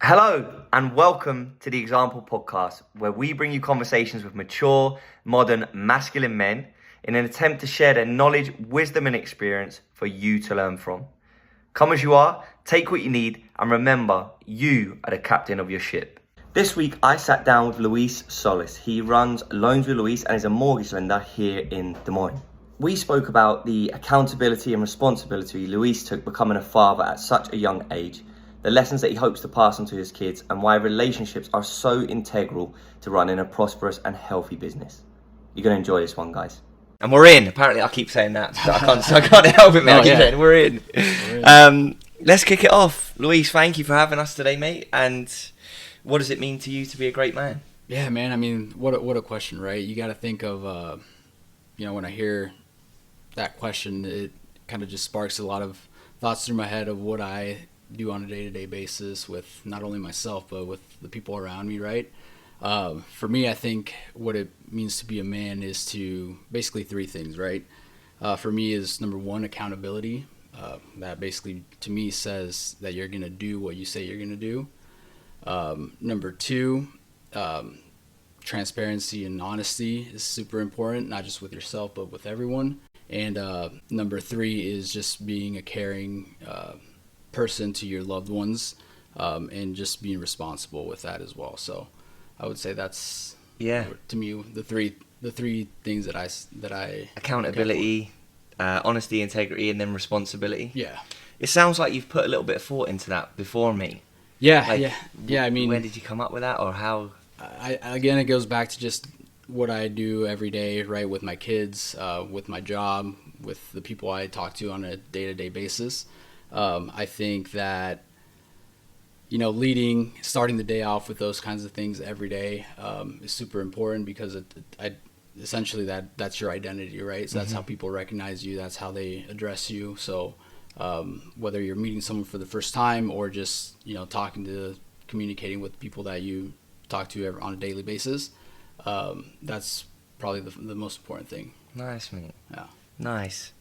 Hello and welcome to the Example Podcast, where we bring you conversations with mature, modern, masculine men in an attempt to share their knowledge, wisdom and experience for you to learn from. Come as you are, take what you need, and remember, you are the captain of your ship. This week, I sat down with Luis Solis. He runs Loans with Luis and is a mortgage lender here in Des Moines. We spoke about the accountability and responsibility Luis took becoming a father at such a young age, the lessons that he hopes to pass on to his kids, and why relationships are so integral to running a prosperous and healthy business. You're going to enjoy this one, guys. And we're in. Apparently, I keep saying that. So I can't help it, man. Saying, we're in. Let's kick it off. Luis, thank you for having us today, mate. And what does it mean to you to be a great man? Yeah, man. I mean, what a question, right? You got to think of, when I hear that question, it kind of just sparks a lot of thoughts through my head of what I do on a day-to-day basis with not only myself but with the people around me, right? For me, I think what it means to be a man is to basically three things, right? For me is number one, accountability. That basically to me says that you're going to do what you say you're going to do. Number two, transparency and honesty is super important, not just with yourself but with everyone. And number three is just being a caring person to your loved ones, and just being responsible with that as well. So I would say that's to me the three things that I accountability, honesty, integrity, and then responsibility. Yeah, it sounds like you've put a little bit of thought into that before me. Yeah. I mean, where did you come up with that, or how? Again, it goes back to just what I do every day, right, with my kids, with my job, with the people I talk to on a day-to-day basis. I think that, starting the day off with those kinds of things every day is super important, because essentially that's your identity, right? So that's how people recognize you. That's how they address you. So whether you're meeting someone for the first time or just, communicating with people that you talk to on a daily basis, that's probably the most important thing. Nice, mate. Yeah. Nice.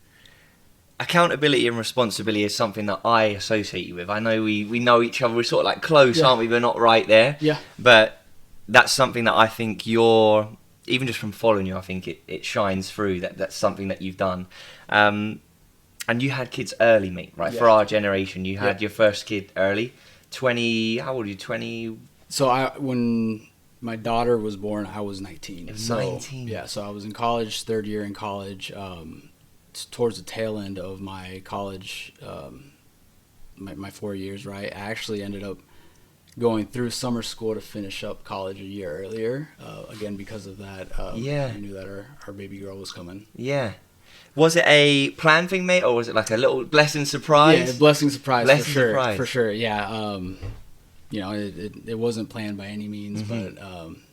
Accountability and responsibility is something that I associate you with. I know we know each other. We're sort of like close, aren't we? We're not right there. Yeah. But that's something that I think even just from following you, I think it shines through. That's something that you've done. And you had kids early, mate, right? Yeah. For our generation, you had your first kid early. How old are you? 20? So when my daughter was born, I was 19. 19. Yeah, so I was in college, third year in college. Towards the tail end of my college, my 4 years, right? I actually ended up going through summer school to finish up college a year earlier. Again, because of that, I knew that our baby girl was coming. Yeah. Was it a planned thing, mate, or was it like a little blessing surprise? Yeah, blessing surprise, for sure. Yeah. It wasn't planned by any means, but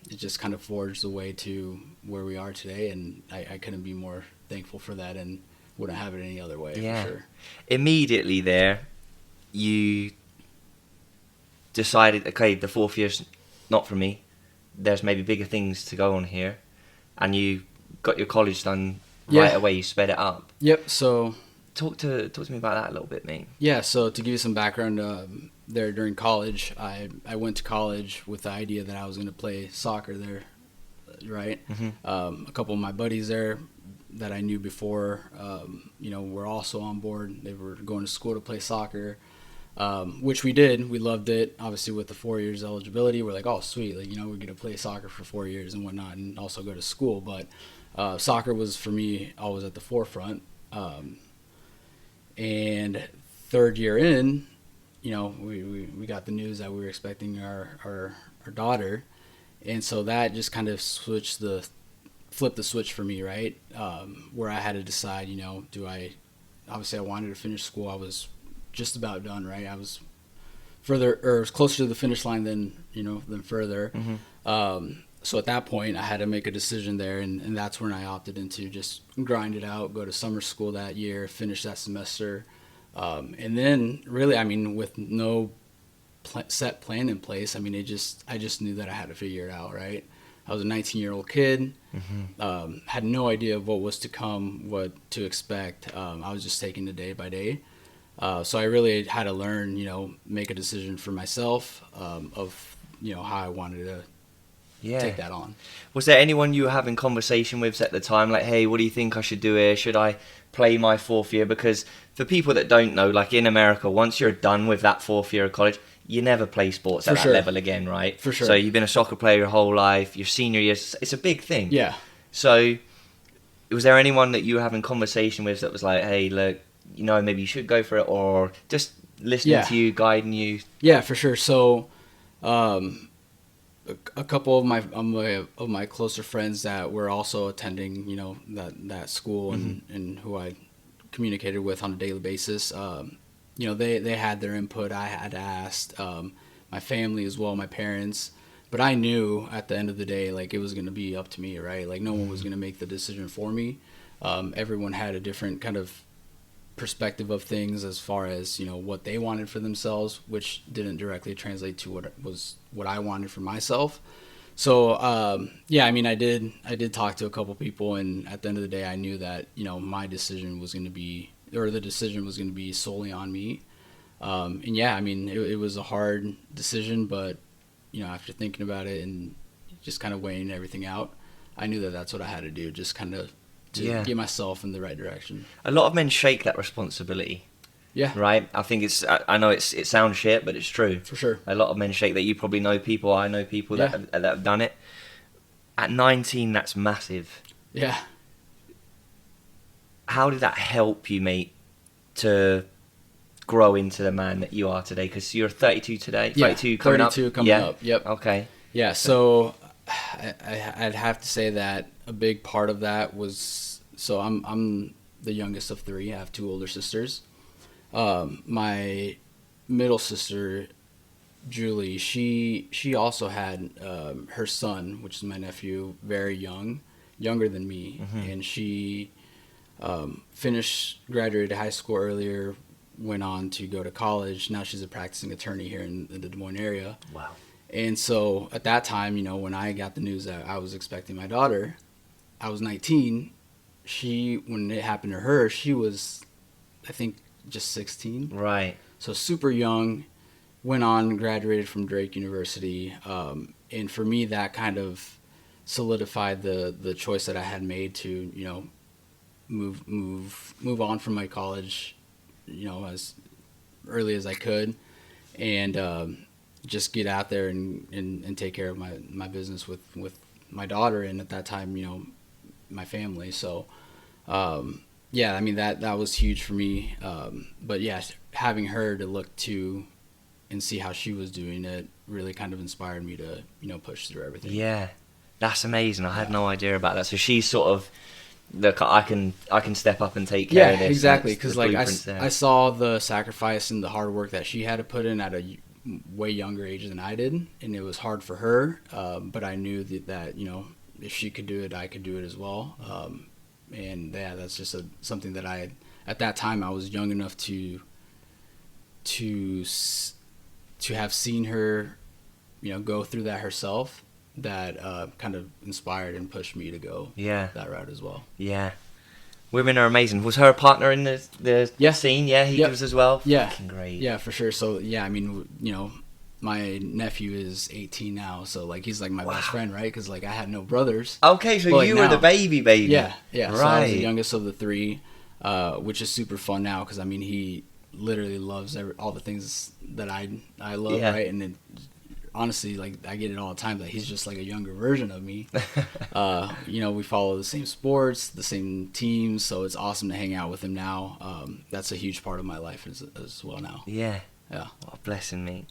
it just kind of forged the way to where we are today, and I couldn't be more thankful for that, and wouldn't have it any other way. Yeah. For sure. Immediately there, you decided, okay, the fourth year's not for me. There's maybe bigger things to go on here, and you got your college done right away. You sped it up. Yep. So talk to me about that a little bit, mate. Yeah. So to give you some background, there during college, I went to college with the idea that I was going to play soccer there, right? A couple of my buddies there that I knew before, were also on board. They were going to school to play soccer, which we did. We loved it. Obviously, with the 4 years eligibility, we're like, oh, sweet. Like, we're going to play soccer for 4 years and whatnot, and also go to school. But soccer was, for me, always at the forefront. And third year in, we got the news that we were expecting our daughter. And so that just kind of flipped the switch for me, right? Where I had to decide, obviously I wanted to finish school. I was just about done, right? I was closer to the finish line than further. So at that point I had to make a decision there, and that's when I opted into just grind it out, go to summer school that year, finish that semester. And then really, with no set plan in place, I just knew that I had to figure it out, right? I was a 19-year-old kid, had no idea of what was to come, what to expect. I was just taking it day by day. So I really had to learn, make a decision for myself of, how I wanted to take that on. Was there anyone you were having conversation with at the time, like, hey, what do you think I should do here? Should I play my fourth year? Because for people that don't know, like in America, once you're done with that fourth year of college, you never play sports at that level again, right? For sure. So you've been a soccer player your whole life, your senior year, it's a big thing. Yeah. So was there anyone that you were having conversation with that was like, hey, look, maybe you should go for it, or just listening to you, guiding you? Yeah, for sure. So a couple of my closer friends that were also attending, that school and who I communicated with on a daily basis, they had their input. I had asked my family as well, my parents, but I knew at the end of the day, like, it was going to be up to me, right? Like, no one was going to make the decision for me. Everyone had a different kind of perspective of things as far as what they wanted for themselves, which didn't directly translate to what I wanted for myself. So I did talk to a couple people, and at the end of the day I knew that my decision was going to be, or the decision was going to be solely on me. It was a hard decision, but after thinking about it and just kind of weighing everything out, I knew that that's what I had to do, just kind of to get myself in the right direction. A lot of men shake that responsibility. Yeah. Right? I think I know it sounds shit, but it's true. For sure. A lot of men shake that. You probably know people, I know people that have done it. At 19, that's massive. Yeah. How did that help you, mate, to grow into the man that you are today? Because you're 32 today. 32 coming 32 up. coming up. Yep. Okay. Yeah. So I'd have to say that a big part of that was, so I'm the youngest of three. I have two older sisters. My middle sister, Julie, she also had her son, which is my nephew, very younger than me, and she graduated high school earlier, went on to go to college. Now she's a practicing attorney here in the Des Moines area. Wow. And so at that time, when I got the news that I was expecting my daughter, I was 19. When it happened to her, she was, I think, just 16. Right. So super young, went on, graduated from Drake University. And for me, that kind of solidified the choice that I had made to, move on from my college, as early as I could, and just get out there and take care of my business with my daughter, and at that time, my family. So that was huge for me. But yeah, having her to look to and see how she was doing it really kind of inspired me to push through everything. Yeah, that's amazing. I had no idea about that. So she's sort of, look, I can step up and take care of this. Yeah, exactly. Because like I saw the sacrifice and the hard work that she had to put in at a way younger age than I did, and it was hard for her. But I knew that if she could do it, I could do it as well. And yeah, that's just something that at that time I was young enough to have seen her, go through that herself. That kind of inspired and pushed me to go that route as well. Yeah. Women are amazing. Was her a partner in the scene? Yeah, he was as well? Yeah. Fucking great. Yeah, for sure. So, yeah, my nephew is 18 now, so, like, he's, like, my best friend, right? Because, like, I had no brothers. Okay, so you were the baby. Yeah. Right. So I was the youngest of the three, which is super fun now because, he literally loves all the things that I love, right? And honestly, like, I get it all the time that he's just like a younger version of me. We follow the same sports, the same teams, so it's awesome to hang out with him now. That's a huge part of my life as well now. Yeah. Yeah. What a blessing, mate.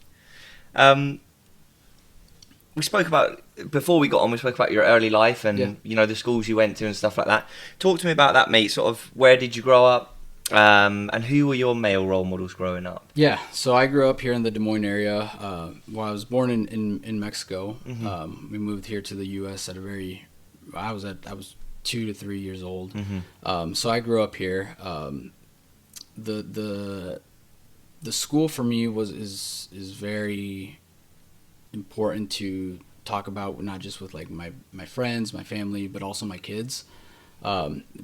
We spoke about, before we got on, we spoke about your early life and, the schools you went to and stuff like that. Talk to me about that, mate. Sort of, where did you grow up? And who were your male role models growing up? Yeah, so I grew up here in the Des Moines area. I was born in Mexico. We moved here to the U.S. I was 2 to 3 years old. So I grew up here. The school for me is very important to talk about, not just with like my friends, my family, but also my kids.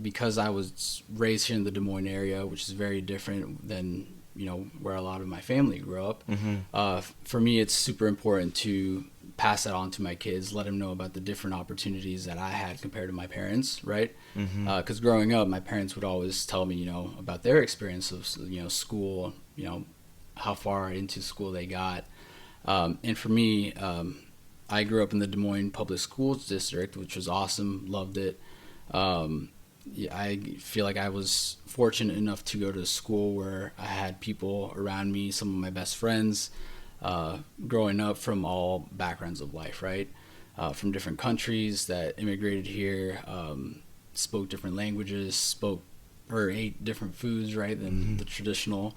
Because I was raised here in the Des Moines area, which is very different than where a lot of my family grew up. For me, it's super important to pass that on to my kids, let them know about the different opportunities that I had compared to my parents, right? Because growing up, my parents would always tell me, about their experience of, school, how far into school they got. And for me, I grew up in the Des Moines Public Schools District, which was awesome, loved it. I feel like I was fortunate enough to go to a school where I had people around me, some of my best friends, growing up from all backgrounds of life, right? From different countries that immigrated here, spoke different languages, or ate different foods, right, than the traditional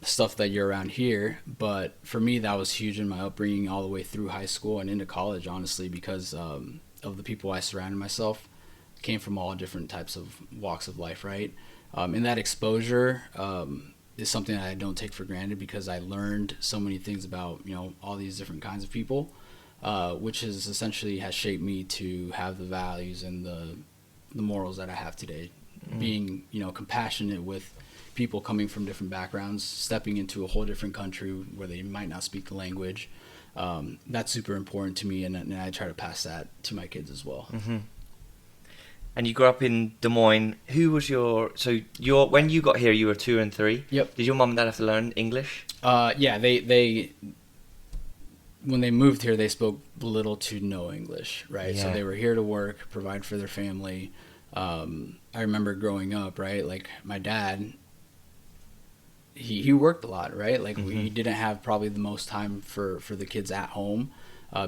stuff that you're around here. But for me, that was huge in my upbringing all the way through high school and into college, honestly, because of the people I surrounded myself came from all different types of walks of life, right? And that exposure is something that I don't take for granted, because I learned so many things about, all these different kinds of people, which is essentially has shaped me to have the values and the morals that I have today. Being, compassionate with people coming from different backgrounds, stepping into a whole different country where they might not speak the language. That's super important to me, and I try to pass that to my kids as well. And you grew up in Des Moines. Who was when you got here, you were 2 and 3? Yep. Did your mum and dad have to learn English? Yeah, they when they moved here, they spoke little to no English, right? Yeah. So they were here to work, provide for their family. I remember growing up, right? Like my dad, he worked a lot, right? Like we didn't have probably the most time for the kids at home,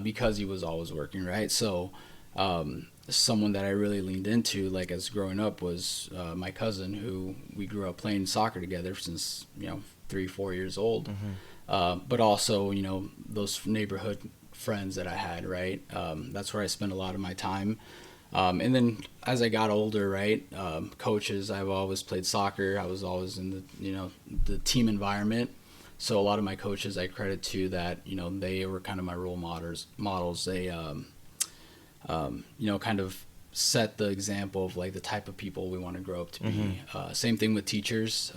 because he was always working, right? So someone that I really leaned into, like as growing up, was my cousin, who we grew up playing soccer together since 3-4 years old. But also those neighborhood friends that I had, right? That's where I spent a lot of my time. And then as I got older, right, coaches, I've always played soccer. I was always in the team environment. So a lot of my coaches I credit to that, they were kind of my role models. They kind of set the example of like the type of people we want to grow up to be. Same thing with teachers.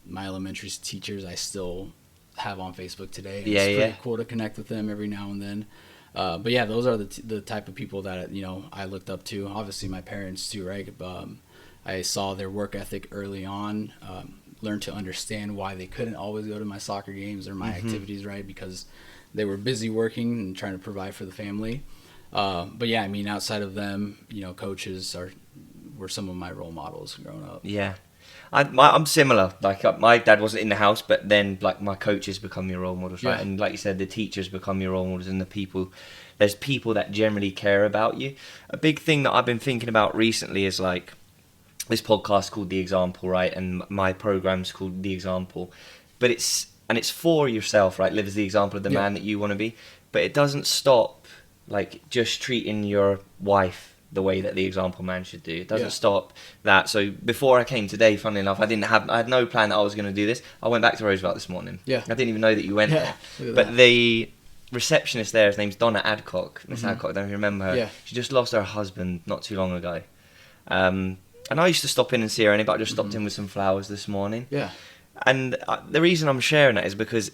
My elementary teachers I still have on Facebook today. It's pretty cool to connect with them every now and then. But yeah, those are the type of people that I looked up to. Obviously my parents too, right? I saw their work ethic early on. Learned to understand why they couldn't always go to my soccer games or my activities, right? Because they were busy working and trying to provide for the family. But yeah, I mean, outside of them, coaches were some of my role models growing up. Yeah. I'm similar. Like my dad wasn't in the house, but then like my coaches become your role models, right? And like you said, the teachers become your role models, and there's people that generally care about you. A big thing that I've been thinking about recently is like this podcast called The Example, right? And my program's called The Example, but it's for yourself, right? Live as the example of the man that you want to be, but it doesn't stop like just treating your wife the way that the example man should do. It doesn't stop that. So before I came today, funnily enough, I had no plan that I was going to do this. I went back to Roosevelt this morning. I didn't even know that you went there. But the receptionist there, his name's Donna Adcock. Miss Adcock, I don't know if you remember her. She just lost her husband not too long ago. And I used to stop in and see her, but I just stopped in with some flowers this morning. And the reason I'm sharing that is because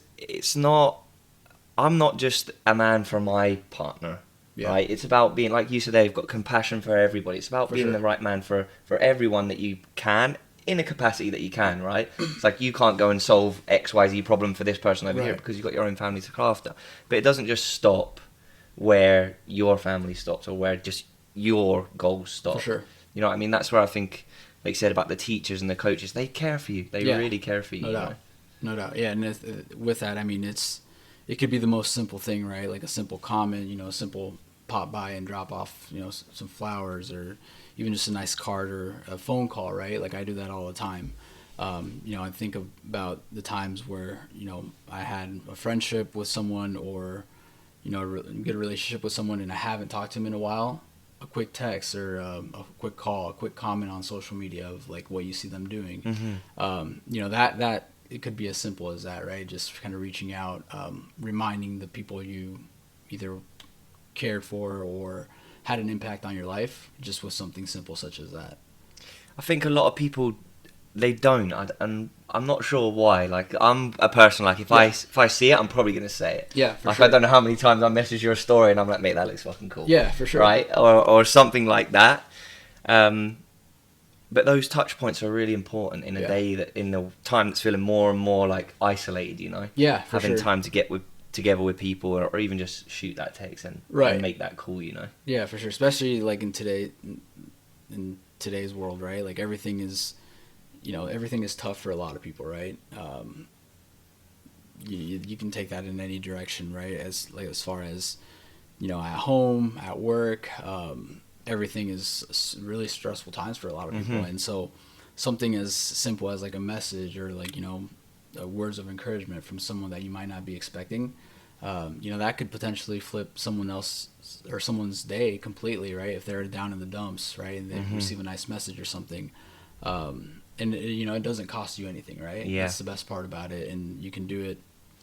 I'm not just a man for my partner. Right, it's about being, like you said, they've got compassion for everybody. It's about being the right man for everyone that you can, in a capacity that you can, right? It's like you can't go and solve XYZ problem for this person over here because you've got your own family to look after. But it doesn't just stop where your family stops or where just your goals stop. For sure. You know what I mean? That's where I think, like you said, about the teachers and the coaches, they care for you. They really care for you. No doubt. No doubt. Yeah, and with that, I mean, it could be the most simple thing, right? Like a simple comment, a simple pop by and drop off, some flowers, or even just a nice card or a phone call, right? Like I do that all the time. I think about the times where, I had a friendship with someone or, a good relationship with someone and I haven't talked to him in a while. A quick text or a quick call, a quick comment on social media of like what you see them doing. That it could be as simple as that, right? Just kind of reaching out, reminding the people you either cared for or had an impact on your life just with something simple such as that. I think a lot of people They don't, and I'm not sure why. Like, I'm a person, like, if I see it, I'm probably going to say it. Yeah, for like, sure. I don't know how many times I message your story and I'm like, mate, that looks fucking cool. Yeah, for sure. Right? Or something like that. But those touch points are really important in a day in the time that's feeling more and more, like, isolated, you know? Yeah, for Having sure. time to get together with people, or even just shoot that text and make that cool, you know? Yeah, for sure. Especially, like, in today's world, right? Like, everything is tough for a lot of people, right? You can take that in any direction, right? As far as, at home, at work, everything is really stressful times for a lot of people. And so something as simple as, like, a message or, like, words of encouragement from someone that you might not be expecting, that could potentially flip someone else or someone's day completely, right? If they're down in the dumps, right? And they receive a nice message or something. And it doesn't cost you anything, right? Yeah. That's the best part about it. And you can do it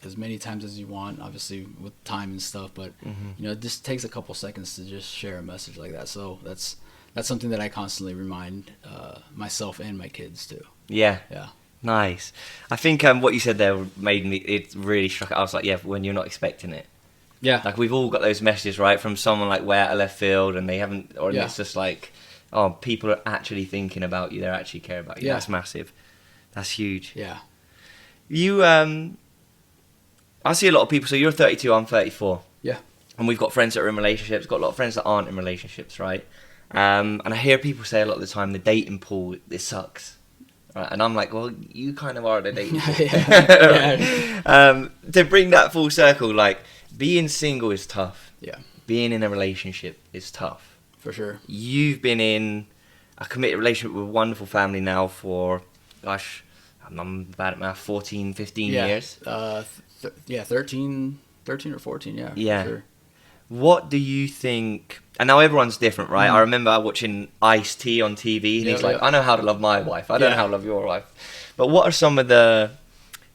as many times as you want, obviously with time and stuff, but it just takes a couple seconds to just share a message like that. So that's something that I constantly remind myself and my kids too. Yeah. Yeah. Nice. I think what you said there it really struck. I was like, yeah, when you're not expecting it. Yeah. Like, we've all got those messages, right, from someone like way out of left field, and they haven't, or it's just like, oh, people are actually thinking about you. They actually care about you. Yeah. That's massive. That's huge. Yeah. You, I see a lot of people. So you're 32, I'm 34. Yeah. And we've got friends that are in relationships. Got a lot of friends that aren't in relationships, right? And I hear people say a lot of the time, the dating pool, it sucks. Right? And I'm like, well, you kind of are the dating pool. Yeah. To bring that full circle, like, being single is tough. Yeah. Being in a relationship is tough. For sure. You've been in a committed relationship with a wonderful family now for, gosh, I'm bad at math, 14, 15 years. 13 or 14, yeah. Yeah. For sure. What do you think, and now everyone's different, right? I remember watching Ice-T on TV, and he's like, I know how to love my wife, I don't know how to love your wife. But what are some of the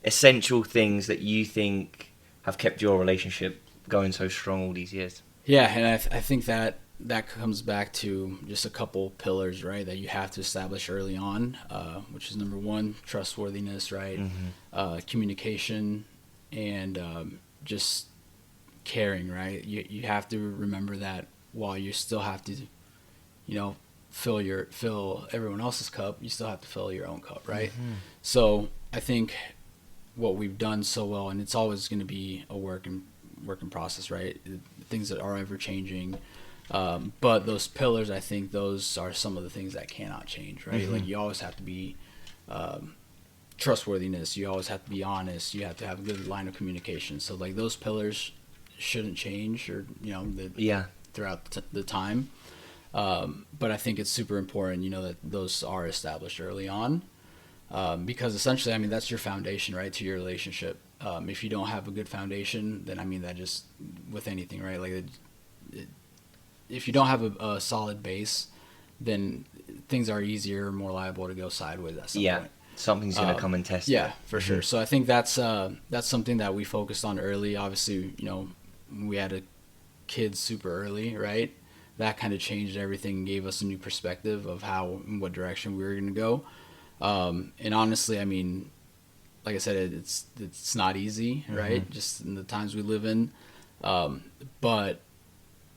essential things that you think have kept your relationship going so strong all these years? Yeah, and I think that comes back to just a couple pillars, right, that you have to establish early on, which is number one, trustworthiness, right, communication, and just caring, right? You have to remember that while you still have to, fill everyone else's cup, you still have to fill your own cup, right? So I think what we've done so well, and it's always going to be a work in process, right? Things that are ever changing. But those pillars, I think those are some of the things that cannot change, right? Like, you always have to be trustworthiness. You always have to be honest. You have to have a good line of communication. So, like, those pillars shouldn't change, or throughout the time. But I think it's super important, that those are established early on, because essentially, I mean, that's your foundation, right, to your relationship. If you don't have a good foundation, then, I mean, that just, with anything, right, like, if you don't have a solid base, then things are easier, more liable to go sideways at some point. Something's going to come and test it. Yeah, for sure. So I think that's something that we focused on early. Obviously, we had a kid super early, right? That kind of changed everything and gave us a new perspective of in what direction we were going to go. And honestly, I mean, like I said, it's not easy, right? Just in the times we live in. But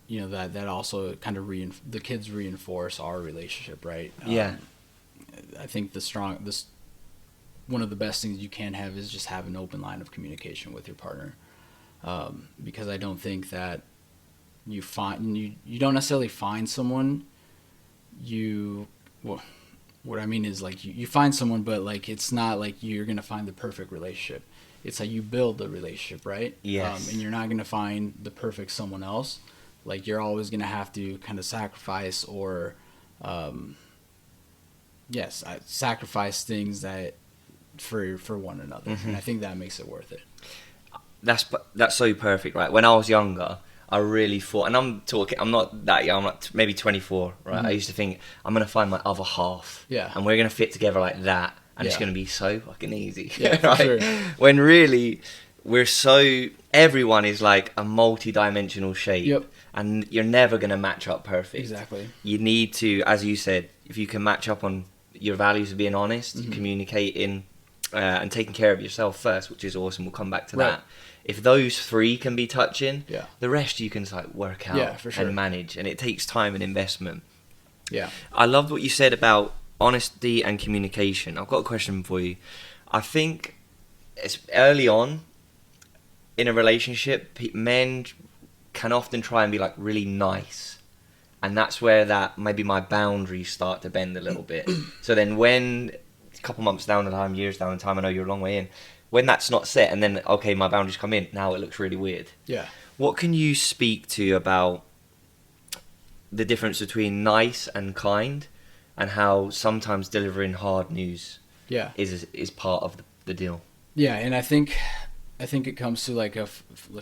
that also kind of the kids reinforce our relationship, right? I think one of the best things you can have is just have an open line of communication with your partner, because I don't think that you don't necessarily find someone. What I mean is, like, you find someone, but, like, it's not like you're gonna find the perfect relationship. It's like you build the relationship, right? Yes. And you're not gonna find the perfect someone else. Like, you're always gonna have to kind of sacrifice or, sacrifice things that for one another, and I think that makes it worth it. That's so perfect, right? When I was younger, I really thought, and I'm not that young, I'm like maybe 24, right? I used to think, I'm going to find my other half. Yeah. And we're going to fit together like that, and it's going to be so fucking easy. Yeah, right? for sure. When really, everyone is like a multi-dimensional shape. Yep. And you're never going to match up perfect. Exactly. You need to, as you said, if you can match up on your values of being honest, communicating, and taking care of yourself first, which is awesome. We'll come back to that. If those three can be touching, the rest you can like work out for sure. and manage, and it takes time and investment. Yeah. I loved what you said about honesty and communication. I've got a question for you. I think it's early on in a relationship, men can often try and be like really nice, and that's where that maybe my boundaries start to bend a little bit. So then when a couple months down the line, years down the time, I know you're a long way in, when that's not set, and then okay, my boundaries come in, now it looks really weird. Yeah. What can you speak to about the difference between nice and kind, and how sometimes delivering hard news is part of the deal? Yeah, and I think it comes to like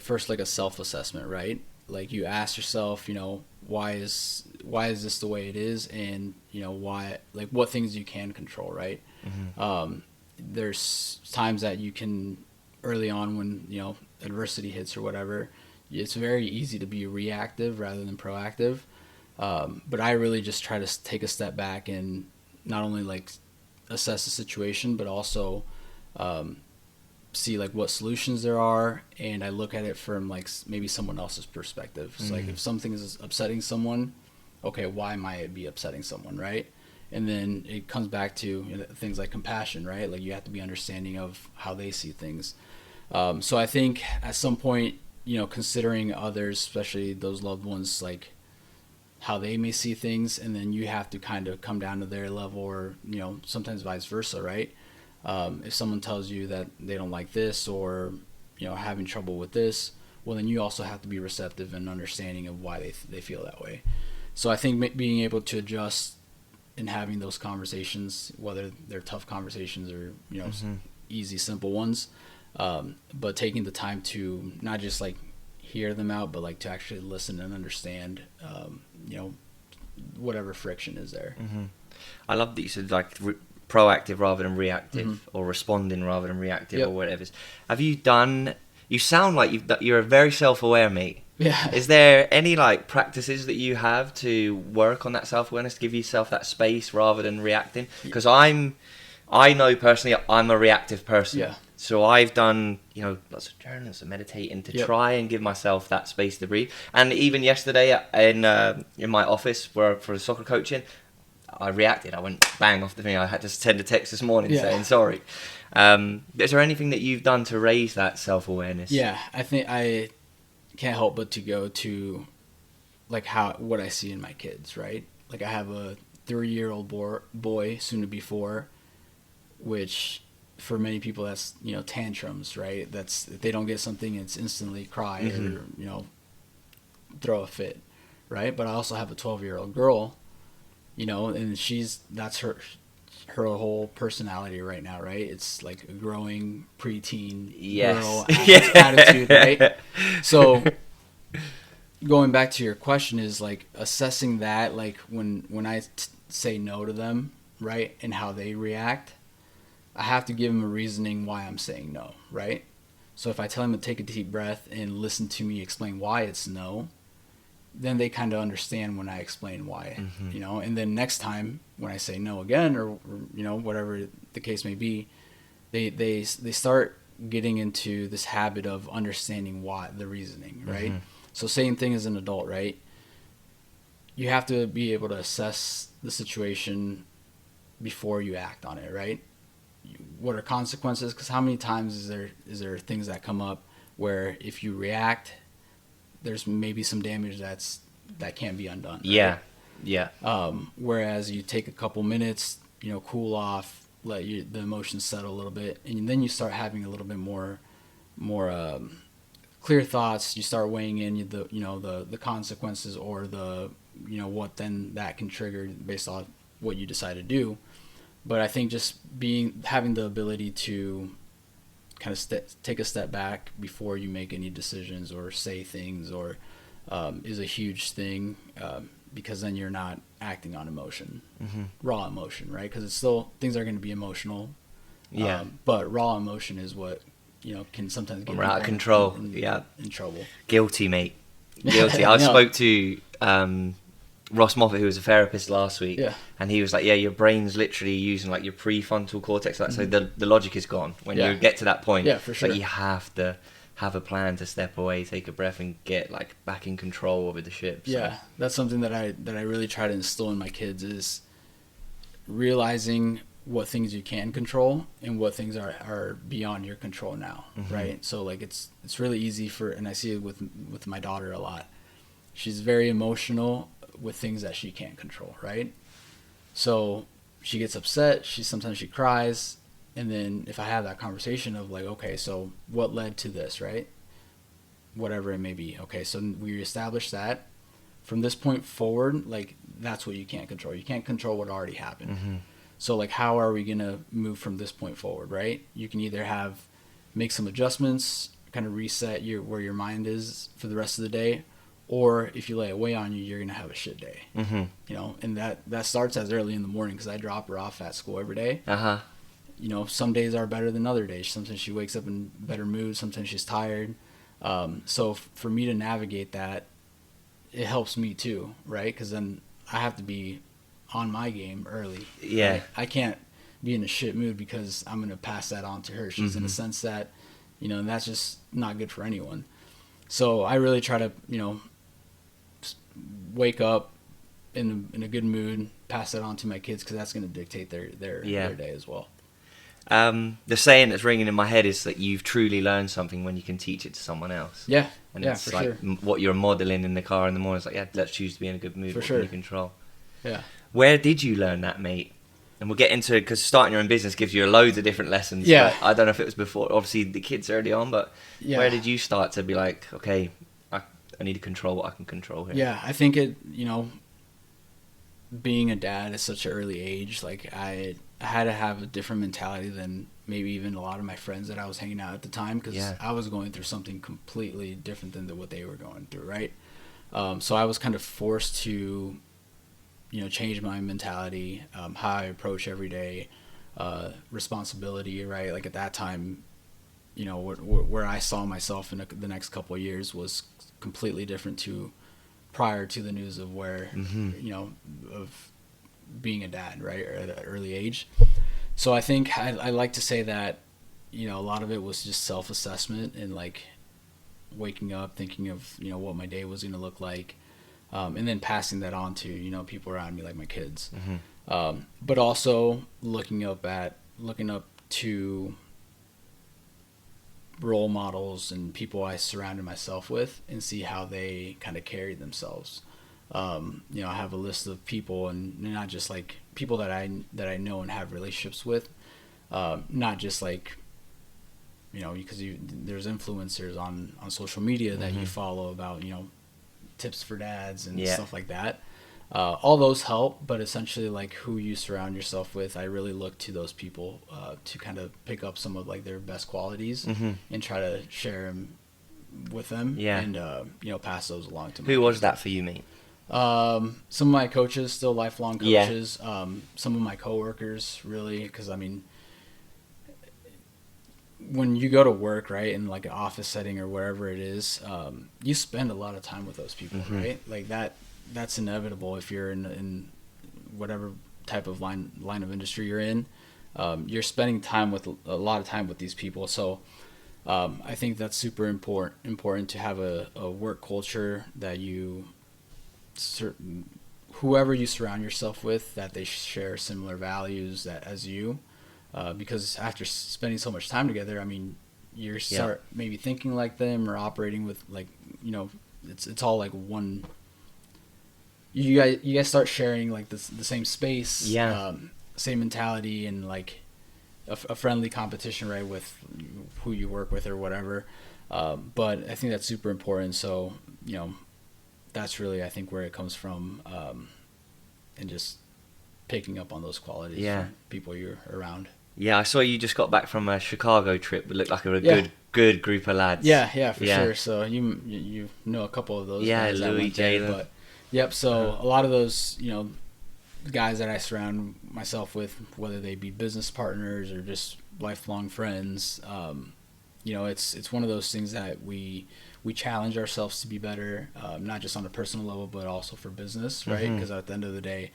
first like a self-assessment, right? Like you ask yourself, you know, why is this the way it is, and you know why, like what things you can control, right? There's times that you can, early on when, you know, adversity hits or whatever, it's very easy to be reactive rather than proactive. But I really just try to take a step back and not only like assess the situation, but also see like what solutions there are, and I look at it from like maybe someone else's perspective. So like if something is upsetting someone, okay, why might it be upsetting someone, right? And then it comes back to, you know, things like compassion, right? Like you have to be understanding of how they see things. So I think at some point, you know, considering others, especially those loved ones, like how they may see things, and then you have to kind of come down to their level, or, you know, sometimes vice versa, right? If someone tells you that they don't like this, or, you know, having trouble with this, well, then you also have to be receptive and understanding of why they feel that way. So I think being able to adjust and having those conversations, whether they're tough conversations or, you know, easy, simple ones, but taking the time to not just like hear them out, but like to actually listen and understand, you know, whatever friction is there. I love that you said like proactive rather than reactive, or responding rather than reactive, or whatever. Have you done? You sound like you're a very self-aware mate. Yeah. Is there any like practices that you have to work on that self-awareness, to give yourself that space rather than reacting? Because I know personally I'm a reactive person. Yeah. So I've done, you know, lots of journals and meditating to try and give myself that space to breathe. And even yesterday in my office for the soccer coaching, I reacted. I went bang off the thing. I had to send a text this morning saying sorry. Is there anything that you've done to raise that self-awareness? Yeah, I think I can't help but to go to like what I see in my kids, right? Like I have a 3-year-old boy, soon to be 4, which for many people that's, you know, tantrums, right? That's, if they don't get something, it's instantly cry or, you know, throw a fit, right? But I also have a 12-year-old girl, you know, and that's her whole personality right now, right? It's like a growing preteen girl attitude, right? So going back to your question is like assessing that, like when I say no to them, right, and how they react, I have to give them a reasoning why I'm saying no, right? So if I tell them to take a deep breath and listen to me explain why it's no, then they kind of understand when I explain why, you know, and then next time when I say no again, or you know, whatever the case may be, they start getting into this habit of understanding why, the reasoning, right? So same thing as an adult, right? You have to be able to assess the situation before you act on it, right? What are consequences? Because how many times is there things that come up where if you react, there's maybe some damage that can't be undone. Right? Yeah. Whereas you take a couple minutes, you know, cool off, let the emotions settle a little bit, and then you start having a little bit more clear thoughts. You start weighing in the consequences, or the, you know, what then that can trigger based on what you decide to do. But I think just having the ability to kind of take a step back before you make any decisions or say things, or is a huge thing, because then you're not acting on emotion, raw emotion, right? Because it's still, things are going to be emotional, but raw emotion is what, you know, can sometimes get out of control. In trouble. Guilty, mate. Guilty. I spoke to Ross Moffat, who was a therapist last week, Yeah. and he was like, yeah, your brain's literally using like your prefrontal cortex, like, so the logic is gone when Yeah. you get to that point. Yeah, for sure. But you have to have a plan to step away, take a breath, and get like back in control over the ship. So. Yeah, that's something that I really try to instill in my kids is realizing what things you can control and what things are beyond your control now, right? So like it's really easy for, and I see it with my daughter a lot. She's very emotional with things that she can't control, right? So she gets upset, sometimes she cries, and then if I have that conversation of like, okay, so what led to this, right? Whatever it may be. Okay, so we established that. From this point forward, like that's what you can't control. You can't control what already happened. So like how are we gonna move from this point forward, right? You can either make some adjustments, kind of reset where your mind is for the rest of the day, or if you lay it weigh on you, you're gonna have a shit day. You know, and that starts as early in the morning because I drop her off at school every day. You know, some days are better than other days. Sometimes she wakes up in better mood. Sometimes she's tired. So for me to navigate that, it helps me too, right? Because then I have to be on my game early. Yeah. Right? I can't be in a shit mood because I'm going to pass that on to her. She's in a sense that, you know, and that's just not good for anyone. So I really try to, you know, wake up in a good mood, pass that on to my kids because that's going to dictate their day as well. The saying that's ringing in my head is that you've truly learned something when you can teach it to someone else. Yeah, and yeah, it's for like sure. What you're modeling in the car in the morning. It's like, yeah, let's choose to be in a good mood. For what sure. can you control? Yeah. Where did you learn that, mate? And we'll get into it because starting your own business gives you loads of different lessons. Yeah. But I don't know if it was before. Obviously, the kids early on, but where did you start to be like, okay, I need to control what I can control here? Yeah, I think you know, being a dad at such an early age, like I had to have a different mentality than maybe even a lot of my friends that I was hanging out at the time because I was going through something completely different than what they were going through, right? So I was kind of forced to, you know, change my mentality, how I approach every day, responsibility, right? Like at that time, you know, where I saw myself in the next couple of years was completely different to prior to the news of where, you know, of being a dad, right, or at an early age. So I think I like to say that, you know, a lot of it was just self-assessment and like waking up thinking of, you know, what my day was going to look like, and then passing that on to, you know, people around me like my kids. But also looking up to role models and people I surrounded myself with and see how they kind of carry themselves. You know, I have a list of people, and not just like people that I know and have relationships with, not just like, you know, because there's influencers on social media that you follow about, you know, tips for dads and stuff like that. All those help, but essentially like who you surround yourself with, I really look to those people to kind of pick up some of like their best qualities and try to share them with them and you know, pass those along to me. Who was that for you, mate? Some of my coaches, still lifelong coaches, some of my coworkers, really, because I mean, when you go to work, right, in like an office setting or wherever it is, you spend a lot of time with those people, right? Like that's inevitable if you're in whatever type of line of industry you're in. You're spending time with a lot of time with these people, so I think that's super important to have a work culture that whoever you surround yourself with, that they share similar values as you, because after spending so much time together, I mean, you start maybe thinking like them or operating with, like, you know, it's all like one. You guys start sharing like the same space, same mentality, and like a friendly competition, right, with who you work with or whatever. But I think that's super important. So, you know, that's really, I think, where it comes from, and just picking up on those qualities from people you're around. Yeah, I saw you just got back from a Chicago trip. It looked like a good group of lads. Yeah, for sure. So you know a couple of those guys that went there, but so a lot of those, you know, guys that I surround myself with, whether they be business partners or just lifelong friends, you know, it's one of those things that we we challenge ourselves to be better, not just on a personal level, but also for business, right? Because at the end of the day,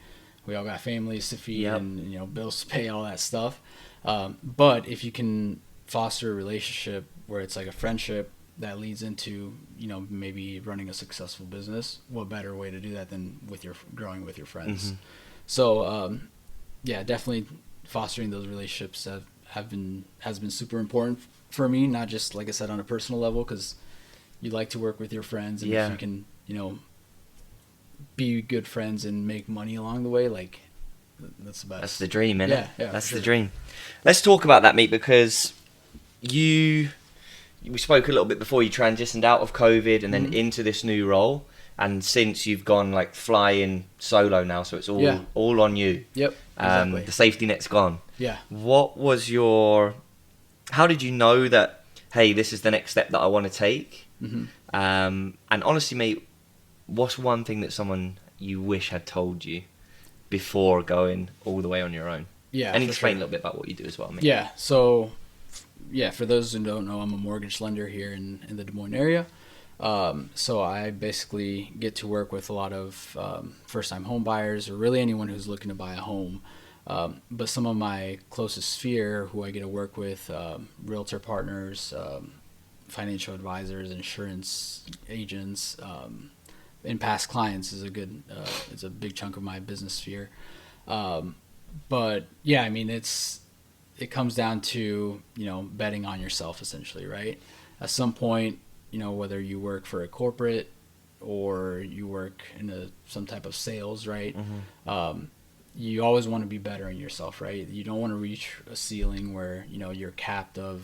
we all got families to feed and, you know, bills to pay, all that stuff. But if you can foster a relationship where it's like a friendship that leads into, you know, maybe running a successful business, what better way to do that than growing with your friends? So, yeah, definitely fostering those relationships has been super important for me, not just, like I said, on a personal level, because you like to work with your friends, and if you can, you know, be good friends and make money along the way, like, that's the best. That's the dream, isn't it? Yeah, that's the dream. Let's talk about that, mate, because we spoke a little bit before you transitioned out of COVID and then into this new role, and since you've gone like flying solo now, so it's all on you. Yep. Exactly. The safety net's gone. Yeah. How did you know that, hey, this is the next step that I want to take? And honestly, mate, what's one thing that someone you wish had told you before going all the way on your own? Yeah. And explain a little bit about what you do as well, mate. Yeah. So, yeah, for those who don't know, I'm a mortgage lender here in the Des Moines area. So I basically get to work with a lot of first-time home buyers, or really anyone who's looking to buy a home. But some of my closest sphere who I get to work with, realtor partners, financial advisors, insurance agents, and past clients is it's a big chunk of my business sphere. But yeah, I mean, it comes down to, you know, betting on yourself essentially, right? At some point, you know, whether you work for a corporate or you work in some type of sales, right? You always want to be better in yourself, right? You don't want to reach a ceiling where, you know, you're capped at,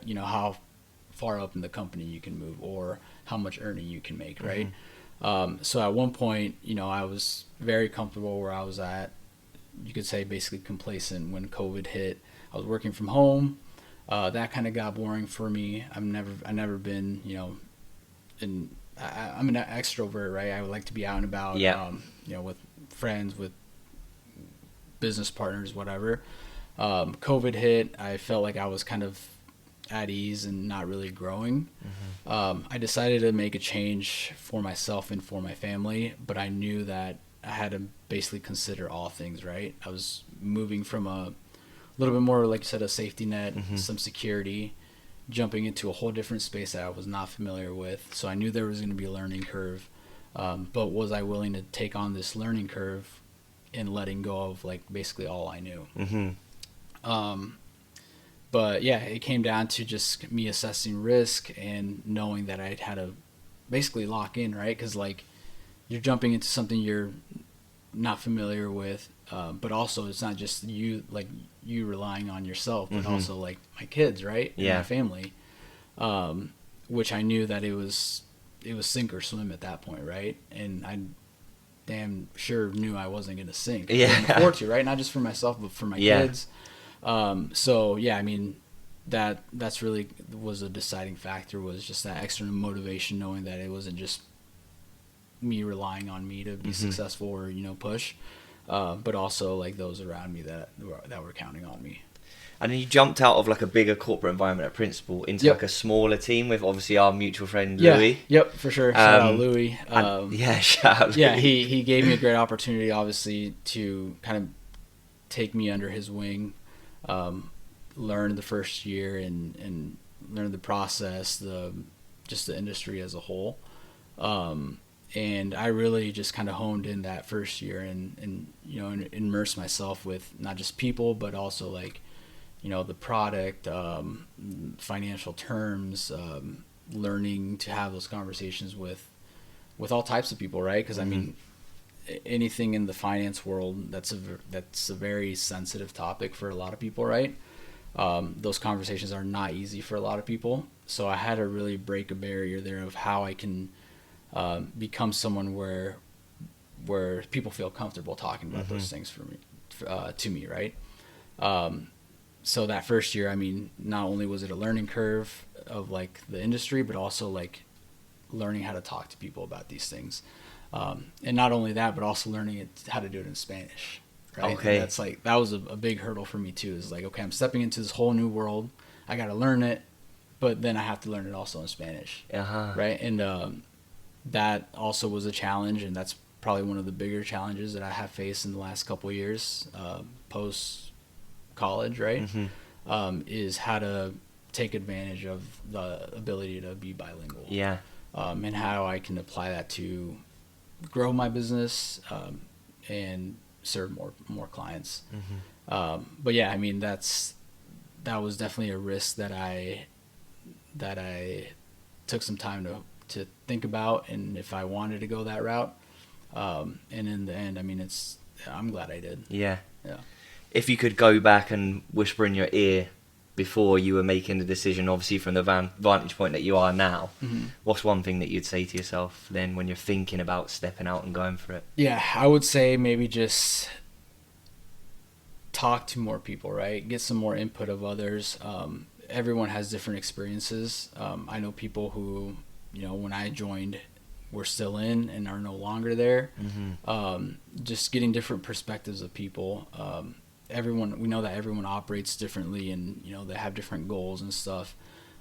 you know, how far up in the company you can move or how much earning you can make, right? So at one point, you know, I was very comfortable where I was at. You could say basically complacent when COVID hit. I was working from home. That kind of got boring for me. I've never been, you know, I'm an extrovert, right? I would like to be out and about, you know, with friends, with business partners, whatever. COVID hit. I felt like I was kind of at ease and not really growing. I decided to make a change for myself and for my family, but I knew that I had to basically consider all things, right? I was moving from a little bit more, like you said, a safety net, some security, jumping into a whole different space that I was not familiar with. So I knew there was going to be a learning curve, but was I willing to take on this learning curve and letting go of like basically all I knew? But yeah, it came down to just me assessing risk and knowing that I had to basically lock in, right? Because like you're jumping into something you're not familiar with, but also it's not just you relying on yourself, but also like my kids, right? And my family, which I knew that it was sink or swim at that point, right? And I damn sure knew I wasn't going to sink. I couldn't afford to, right? Not just for myself, but for my kids. So yeah, I mean, that's really was a deciding factor, was just that extra motivation, knowing that it wasn't just me relying on me to be successful or, you know, push, but also like those around me that were counting on me. And then you jumped out of like a bigger corporate environment at Principal into like a smaller team with obviously our mutual friend Louis. Yep, for sure. Shout out Louis. Shout out Louis. Yeah, he gave me a great opportunity, obviously, to kind of take me under his wing, learn the first year and learn the process, just the industry as a whole. And I really just kind of honed in that first year and you know, immersed myself with not just people, but also like, you know, the product, financial terms, learning to have those conversations with all types of people, right? Because I mean, anything in the finance world, that's a very sensitive topic for a lot of people, right? Those conversations are not easy for a lot of people. So I had to really break a barrier there of how I can become someone where people feel comfortable talking about those things to me, right? So that first year, I mean, not only was it a learning curve of like the industry, but also like learning how to talk to people about these things. And not only that, but also learning how to do it in Spanish. Right? Okay. And that's like, that was a big hurdle for me too. Is like, okay, I'm stepping into this whole new world. I got to learn it, but then I have to learn it also in Spanish, Uh-huh. right? And that also was a challenge, and that's probably one of the bigger challenges that I have faced in the last couple of years, post college, right? Is how to take advantage of the ability to be bilingual. Yeah. And how I can apply that to grow my business, and serve more clients. But yeah, I mean, that was definitely a risk that I took some time to think about, and if I wanted to go that route. And in the end, I mean, I'm glad I did. Yeah. Yeah. If you could go back and whisper in your ear before you were making the decision, obviously from the vantage point that you are now, what's one thing that you'd say to yourself then when you're thinking about stepping out and going for it? Yeah, I would say maybe just talk to more people, right? Get some more input of others. Everyone has different experiences. I know people who, when I joined, were still in and are no longer there. Just getting different perspectives of people. We know that everyone operates differently, and they have different goals and stuff.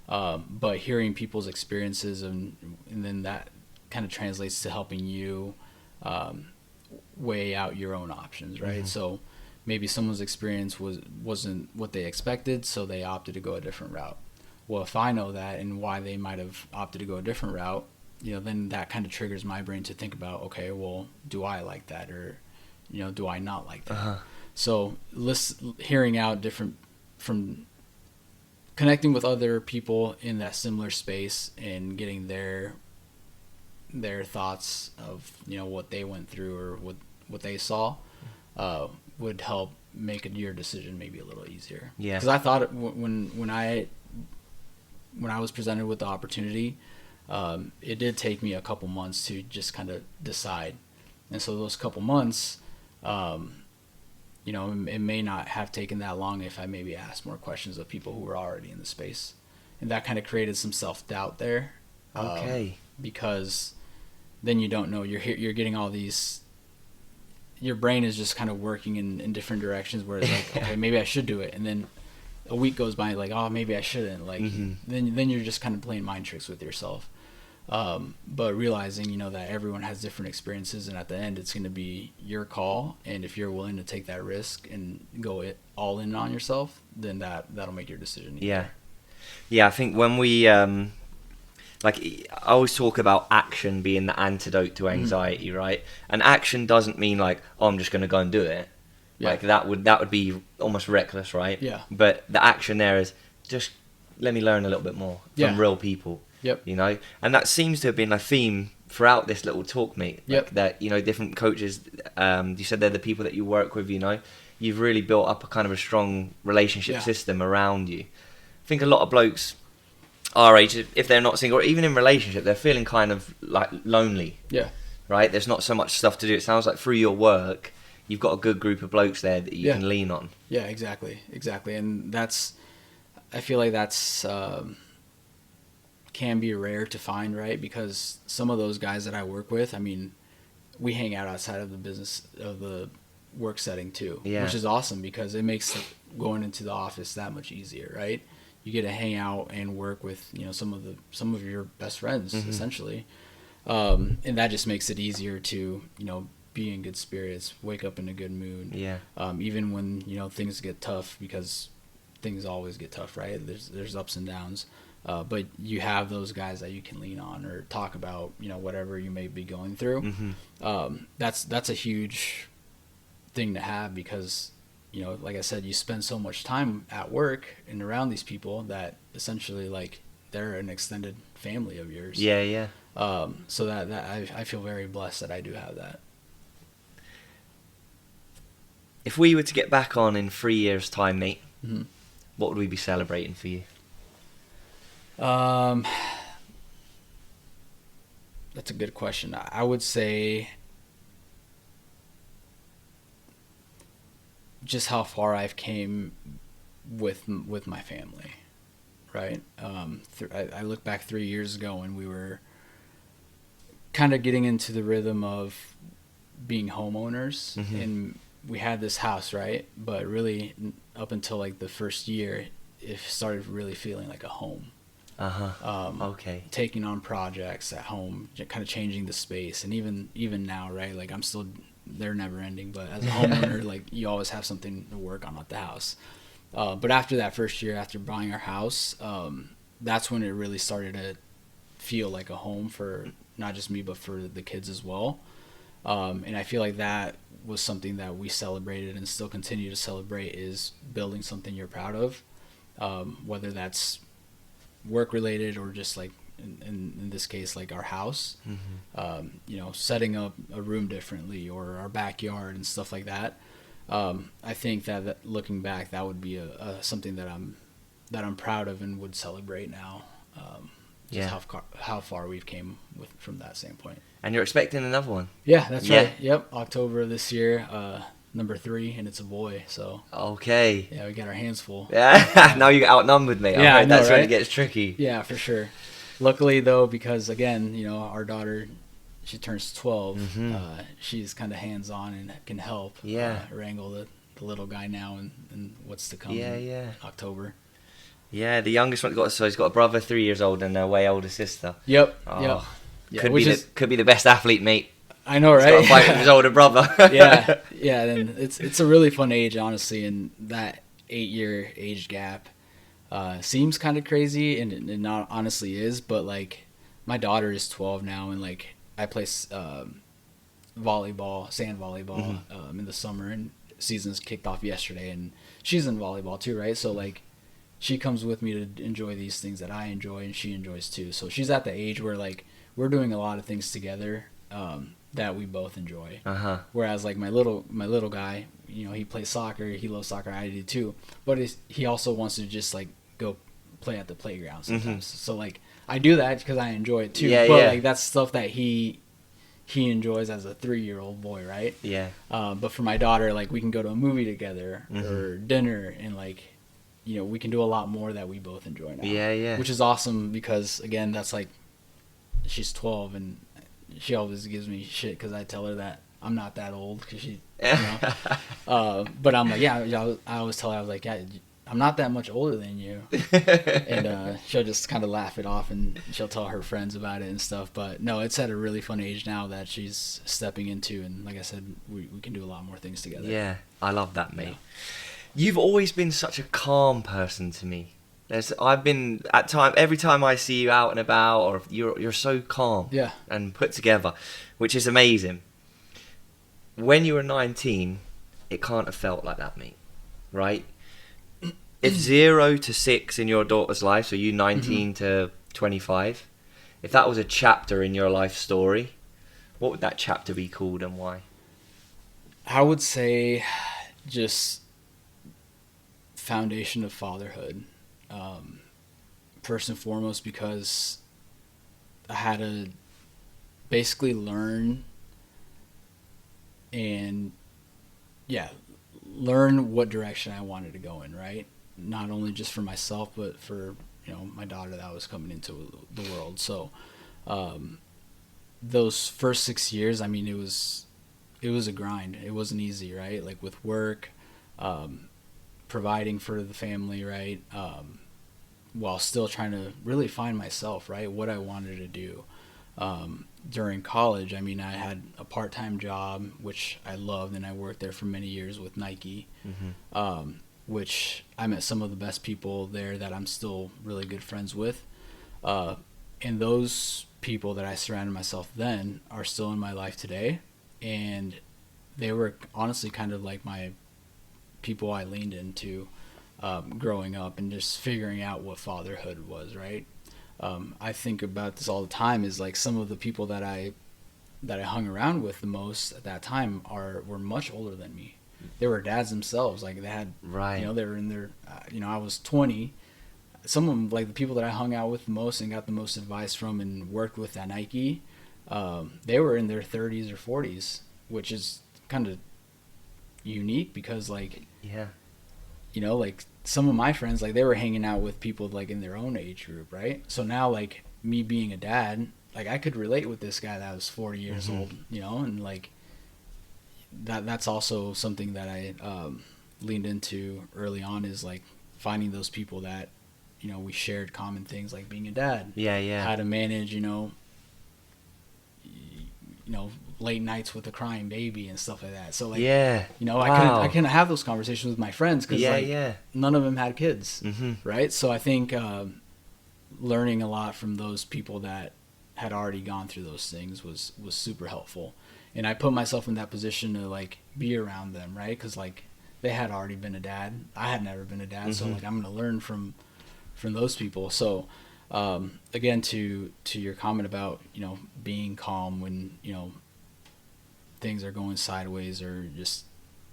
But hearing people's experiences and then that kind of translates to helping you weigh out your own options, right? So maybe someone's experience wasn't what they expected, so they opted to go a different route. Well, if I know that and why they might have opted to go a different route, then that kind of triggers my brain to think about, okay, well, do I like that, or do I not like that? So hearing out from connecting with other people in that similar space and getting their thoughts of what they went through or what they saw would help make your decision maybe a little easier. Yeah. Because I thought when I was presented with the opportunity, it did take me a couple months to just kind of decide, and so those couple months, it may not have taken that long if I maybe asked more questions of people who were already in the space, and that kind of created some self-doubt there. Okay. Because then you don't know, you're getting all these, your brain is just kind of working in different directions where it's like, okay, maybe I should do it, and then a week goes by, like, oh, maybe I shouldn't, like, then you're just kind of playing mind tricks with yourself. But realizing, that everyone has different experiences, and at the end it's going to be your call, and if you're willing to take that risk and go all in on yourself, then that'll make your decision easier. Yeah, I think when we I always talk about action being the antidote to anxiety, right? And action doesn't mean like, oh, I'm just going to go and do it. Yeah. Like that would be almost reckless, right? Yeah. But the action there is just let me learn a little bit more from real people. Yep. And that seems to have been a theme throughout this little talk, mate. Yep. Like that, different coaches, you said they're the people that you work with, you've really built up a kind of a strong relationship system around you. I think a lot of blokes our age, if they're not single or even in relationship, they're feeling kind of like lonely. Yeah. Right? There's not so much stuff to do. It sounds like through your work, you've got a good group of blokes there that you can lean on. Yeah, exactly. And I feel like that's can be rare to find, right? Because some of those guys that I work with, I mean, we hang out outside of the business, of the work setting too, which is awesome because it makes going into the office that much easier, right? You get to hang out and work with, some of your best friends, essentially. And that just makes it easier to, be in good spirits, wake up in a good mood. Yeah. Even when, things get tough, because things always get tough, right? There's ups and downs. But you have those guys that you can lean on or talk about, whatever you may be going through. That's a huge thing to have because, like I said, you spend so much time at work and around these people that essentially like they're an extended family of yours. Yeah. So that I feel very blessed that I do have that. If we were to get back on in 3 years' time, mate, what would we be celebrating for you? That's a good question. I would say just how far I've came with my family, right? I look back 3 years ago and we were kind of getting into the rhythm of being homeowners, and we had this house, right? But really up until like the first year, it started really feeling like a home. Okay. Taking on projects at home, kind of changing the space, and even now, right? Like I'm still, they're never ending, but as a homeowner, like you always have something to work on at the house. But after that first year, after buying our house, that's when it really started to feel like a home for not just me, but for the kids as well. And I feel like that was something that we celebrated and still continue to celebrate, is building something you're proud of, whether that's work related or just like in this case, like our house, setting up a room differently or our backyard and stuff like that. I think that looking back, that would be something that I'm proud of and would celebrate now. How far we've came from that standpoint. And you're expecting another one? Yeah, that's right. Yep, October this year, number 3, and it's a boy. So okay. Yeah, we got our hands full. Yeah, now you get outnumbered, mate. Yeah, I know, that's right? when it gets tricky. Yeah, for sure. Luckily though, because again, our daughter, she turns 12. She's kind of hands-on and can help. Wrangle the little guy now and what's to come. In October. Yeah, the youngest one he's got a brother 3 years old and a way older sister. Yep. Oh, Yeah, could be the best athlete, mate. I know, right? He's got to fight with his older brother. yeah. And it's a really fun age, honestly, and that 8-year age gap seems kind of crazy, and it not honestly is. But like, my daughter is 12 now, and like I play volleyball, sand volleyball, in the summer, and season's kicked off yesterday, and she's in volleyball too, right? So like, she comes with me to enjoy these things that I enjoy, and she enjoys too. So she's at the age where like we're doing a lot of things together that we both enjoy. Whereas like my little guy, he plays soccer, he loves soccer, I do too. But he also wants to just like go play at the playground sometimes. So like I do that because I enjoy it too. Like that's stuff that he enjoys as a 3-year-old boy, right? But for my daughter, like we can go to a movie together or dinner, and like we can do a lot more that we both enjoy now. Which is awesome, because again, that's like, she's 12 and she always gives me shit because I tell her that I'm not that old, because she, but I'm like, I always tell her, I was like, I'm not that much older than you. And she'll just kind of laugh it off, and she'll tell her friends about it and stuff. But no, it's at a really fun age now that she's stepping into, and like I said, we can do a lot more things together. Yeah, I love that, mate. You've always been such a calm person to me. I've been every time I see you out and about, or you're so calm and put together, which is amazing. When you were 19, it can't have felt like that, mate, right? If 0 to 6 in your daughter's life, so you 19 to 25, if that was a chapter in your life story, what would that chapter be called, and why? I would say just foundation of fatherhood. First and foremost, because I had to basically learn what direction I wanted to go in, right? Not only just for myself, but for my daughter that was coming into the world. So those first 6 years, I mean, it was a grind. It wasn't easy, right? Like with work, providing for the family, right? While still trying to really find myself, right? What I wanted to do. During college, I mean, I had a part-time job, which I loved, and I worked there for many years with Nike, which I met some of the best people there that I'm still really good friends with. And those people that I surrounded myself then are still in my life today. And they were honestly kind of like my people I leaned into growing up and just figuring out what fatherhood was, right? I think about this all the time, is like some of the people that I hung around with the most at that time were much older than me. They were dads themselves. Like they had, they were in their, I was 20. Some of them, like the people that I hung out with the most and got the most advice from and worked with at Nike, they were in their 30s or 40s, which is kind of unique because like, like some of my friends, like they were hanging out with people like in their own age group, right? So now like me being a dad, like I could relate with this guy that was 40 years old, and like that's also something that I leaned into early on, is like finding those people that we shared common things like being a dad. Yeah. How to manage, late nights with a crying baby and stuff like that. So like, I couldn't have those conversations with my friends because none of them had kids, right? So I think learning a lot from those people that had already gone through those things was super helpful. And I put myself in that position to like be around them, right? Because like they had already been a dad. I had never been a dad, so like I'm gonna learn from those people. So again, to your comment about being calm when things are going sideways or just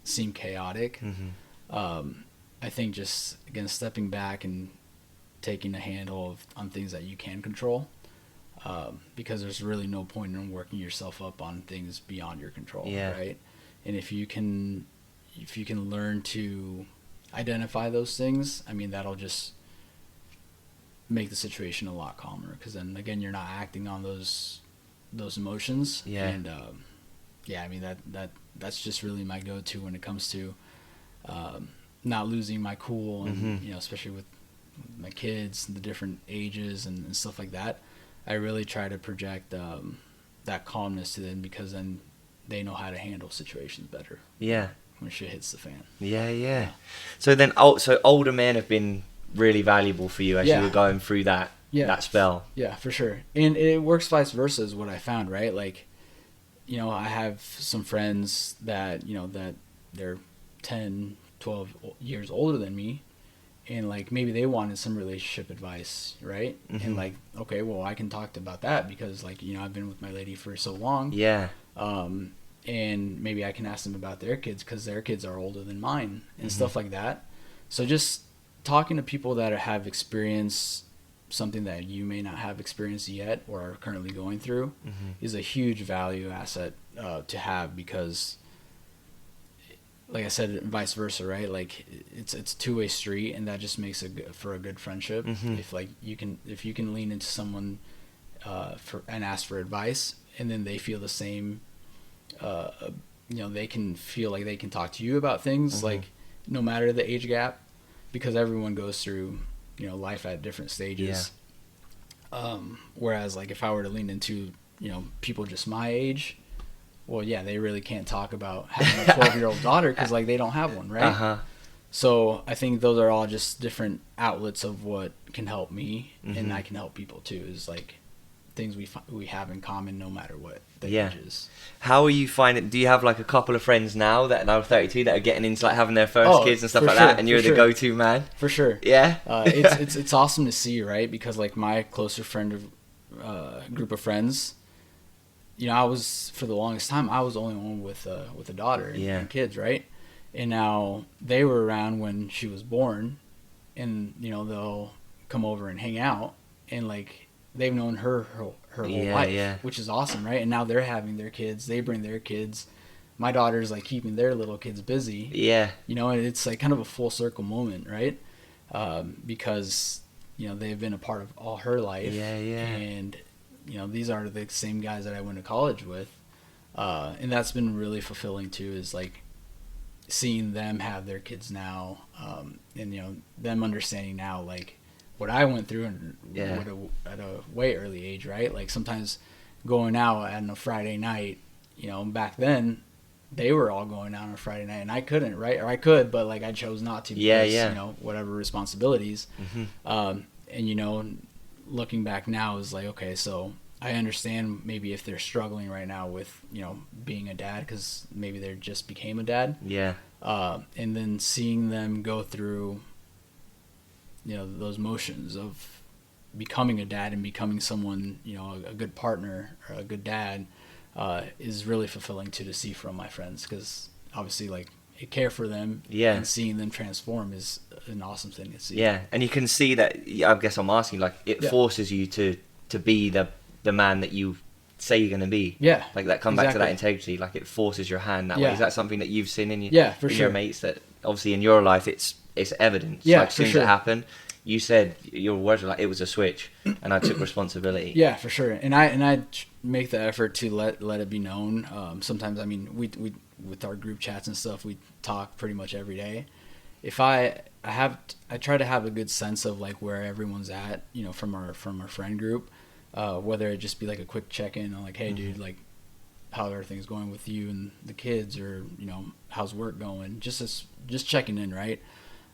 seem chaotic. I think just again stepping back and taking a handle on things that you can control. Because there's really no point in working yourself up on things beyond your control, right? And if you can learn to identify those things, I mean, that'll just make the situation a lot calmer. Because then again, you're not acting on those emotions. And I mean that's just really my go-to when it comes to not losing my cool, and especially with my kids, the different ages and stuff like that. I really try to project that calmness to them, because then they know how to handle situations better. When shit hits the fan. Yeah. So then, older men have been really valuable for you as you were going through that spell. Yeah, for sure. And it works vice versa is what I found, right? Like, I have some friends that, that they're 10, 12 years older than me. And like maybe they wanted some relationship advice, right? And like, okay, well, I can talk about that because like I've been with my lady for so long. And maybe I can ask them about their kids because their kids are older than mine and stuff like that. So just talking to people that have experienced something that you may not have experienced yet or are currently going through is a huge value asset to have, because like I said, vice versa, right? Like it's a two-way street, and that just makes for a good friendship. If you can lean into someone and ask for advice, and then they feel the same, they can feel like they can talk to you about things, like no matter the age gap, because everyone goes through life at different stages. Whereas like if I were to lean into people just my age, well, they really can't talk about having a 12-year-old daughter because like they don't have one, right? So I think those are all just different outlets of what can help me, and I can help people too. Is like things we have in common, no matter what the age is. How are you finding? Do you have like a couple of friends now that are now 32 that are getting into like having their first kids and stuff like that, and you're the go-to man? For sure. It's awesome to see, right? Because like my closer group of friends, I was, for the longest time, I was the only one with a daughter and kids, right? And now they were around when she was born, and they'll come over and hang out, and like they've known her whole life, which is awesome, right? And now they're having their kids, they bring their kids. My daughter's like keeping their little kids busy. And it's like kind of a full circle moment, right? Because they've been a part of all her life. And these are the same guys that I went to college with. And that's been really fulfilling too, is like seeing them have their kids now, and them understanding now like what I went through and at a way early age, right? Like sometimes going out on a Friday night, back then they were all going out on a Friday night and I couldn't, right? Or I could, but like I chose not to because, whatever responsibilities. And looking back now is like, okay, so I understand maybe if they're struggling right now with, being a dad, because maybe they just became a dad. And then seeing them go through, those motions of becoming a dad and becoming someone, a good partner or a good dad, is really fulfilling to see from my friends, because obviously like I care for them, and seeing them transform is an awesome thing to see. And you can see that, I guess I'm asking, like it forces you to be the man that you say you're going to be. Like that, come back to that integrity, like it forces your hand that way. Is that something that you've seen in your mates, that obviously in your life it's evident? Like as soon as it happened, you said your words were like, it was a switch and I took responsibility. For sure. And I make the effort to let it be known. Sometimes, I mean, we with our group chats and stuff, we talk pretty much every day. If I I try to have a good sense of like where everyone's at, you know, from our friend group, whether it just be like a quick check-in on like, hey dude, like how are things going with you and the kids, or, you know, how's work going, just checking in, right?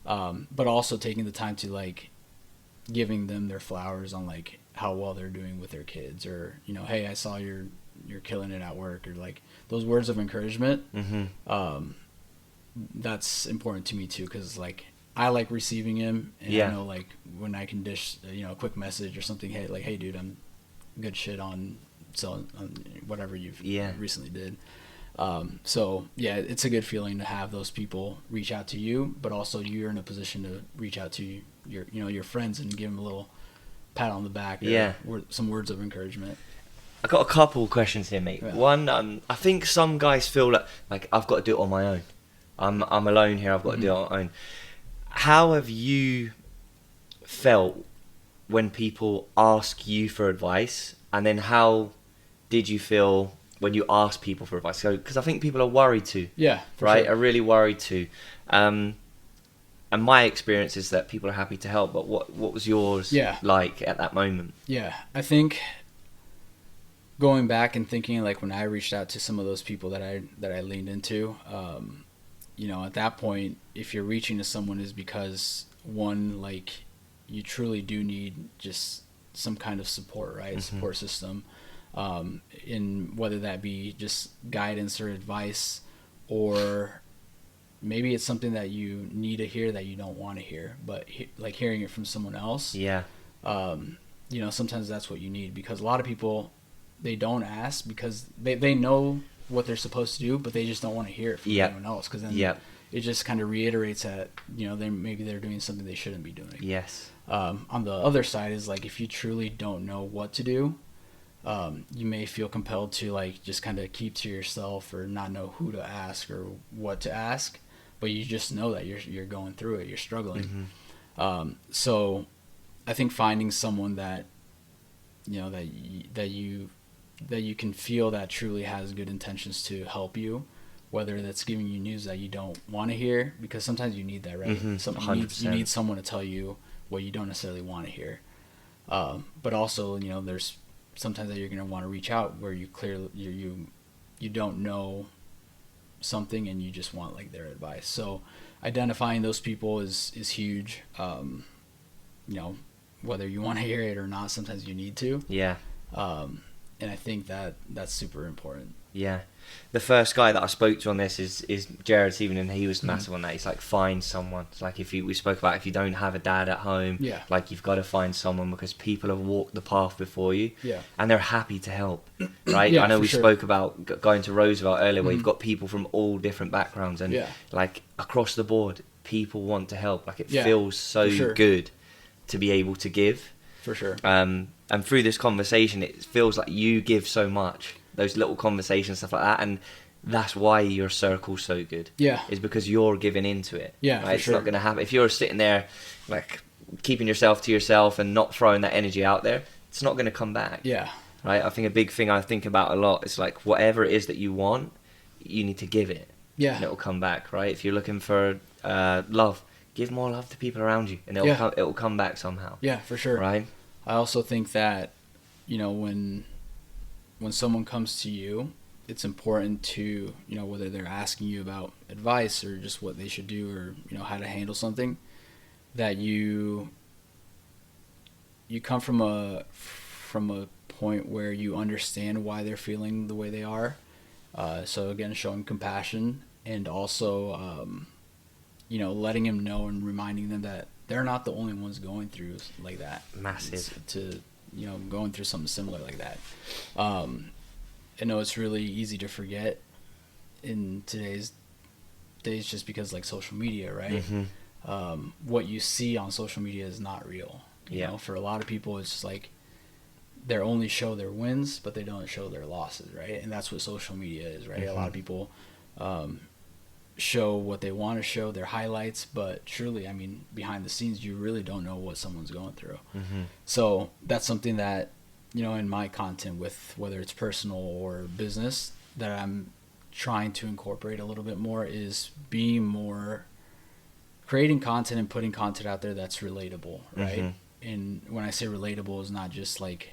But also taking the time to like giving them their flowers on like how well they're doing with their kids, or, you know, hey, I saw you're killing it at work, or like those words of encouragement. That's important to me too, because like I like receiving him, and I know like when I can dish, you know, a quick message or something, hey, like, hey dude, I'm good shit on whatever you've recently did. So yeah, it's a good feeling to have those people reach out to you, but also you're in a position to reach out to your friends and give them a little pat on the back, or some words of encouragement. I got a couple questions here, mate. One, I think some guys feel like I've got to do it on my own. I'm alone here. I've got to do it on my own. How have you felt when people ask you for advice, and then how did you feel when you ask people for advice? Because I think people are worried too. Yeah, right. Sure. Are really worried too. And my experience is that people are happy to help. But what was yours like at that moment? Yeah, I think going back and thinking like when I reached out to some of those people that I leaned into, you know, at that point, if you're reaching to someone, is because one, like, you truly do need just some kind of support, right? Support system, in whether that be just guidance or advice, or maybe it's something that you need to hear that you don't want to hear, but like hearing it from someone else. Yeah. You know, sometimes that's what you need, because a lot of people, they don't ask because they know what they're supposed to do, but they just don't want to hear it from anyone else, because then it just kind of reiterates that, you know, maybe they're doing something they shouldn't be doing. Yes. On the other side is like, if you truly don't know what to do, you may feel compelled to like just kind of keep to yourself, or not know who to ask or what to ask, but you just know that you're going through it, you're struggling. So I think finding someone that, you know, that you can feel that truly has good intentions to help you, whether that's giving you news that you don't want to hear, because sometimes you need that, right? You need someone to tell you what you don't necessarily want to hear. But also, you know, there's sometimes that you're going to want to reach out where you clearly you don't know something and you just want like their advice. So identifying those people is huge. You know, whether you want to hear it or not, sometimes you need to. Yeah. And I think that's super important. Yeah. The first guy that I spoke to on this is Jared Stephen, and he was massive on that. He's like, find someone. It's like, we spoke about if you don't have a dad at home, like you've got to find someone, because people have walked the path before you, and they're happy to help, right? I know we spoke about going to Roosevelt earlier, where you've got people from all different backgrounds, and like across the board, people want to help. Like it feels so good to be able to give. For sure. And through this conversation, it feels like you give so much. Those little conversations, stuff like that, and that's why your circle's so good. Yeah, is because you're giving into it. Yeah, right? It's not going to happen if you're sitting there, like keeping yourself to yourself and not throwing that energy out there. It's not going to come back. Yeah, right. I think a big thing I think about a lot is like whatever it is that you want, you need to give it. Yeah, and it will come back. Right. If you're looking for love, give more love to people around you, and it will come back somehow. Yeah, for sure. Right. I also think that, you know, when someone comes to you, it's important to, you know, whether they're asking you about advice or just what they should do, or, you know, how to handle something, that you come from a point where you understand why they're feeling the way they are. So again, showing compassion, and also, you know, letting them know and reminding them that they're not the only ones going through like that. Massive. You know, going through something similar like that. I know it's really easy to forget in today's days, just because like social media, right? What you see on social media is not real. You know, for a lot of people, it's just like they only show their wins, but they don't show their losses, right? And that's what social media is, right? A lot of people show what they want to show, their highlights, but truly, I mean, behind the scenes, you really don't know what someone's going through. So that's something that, you know, in my content, with whether it's personal or business, that I'm trying to incorporate a little bit more, is being more creating content and putting content out there that's relatable, right? Mm-hmm. And when I say relatable, is not just like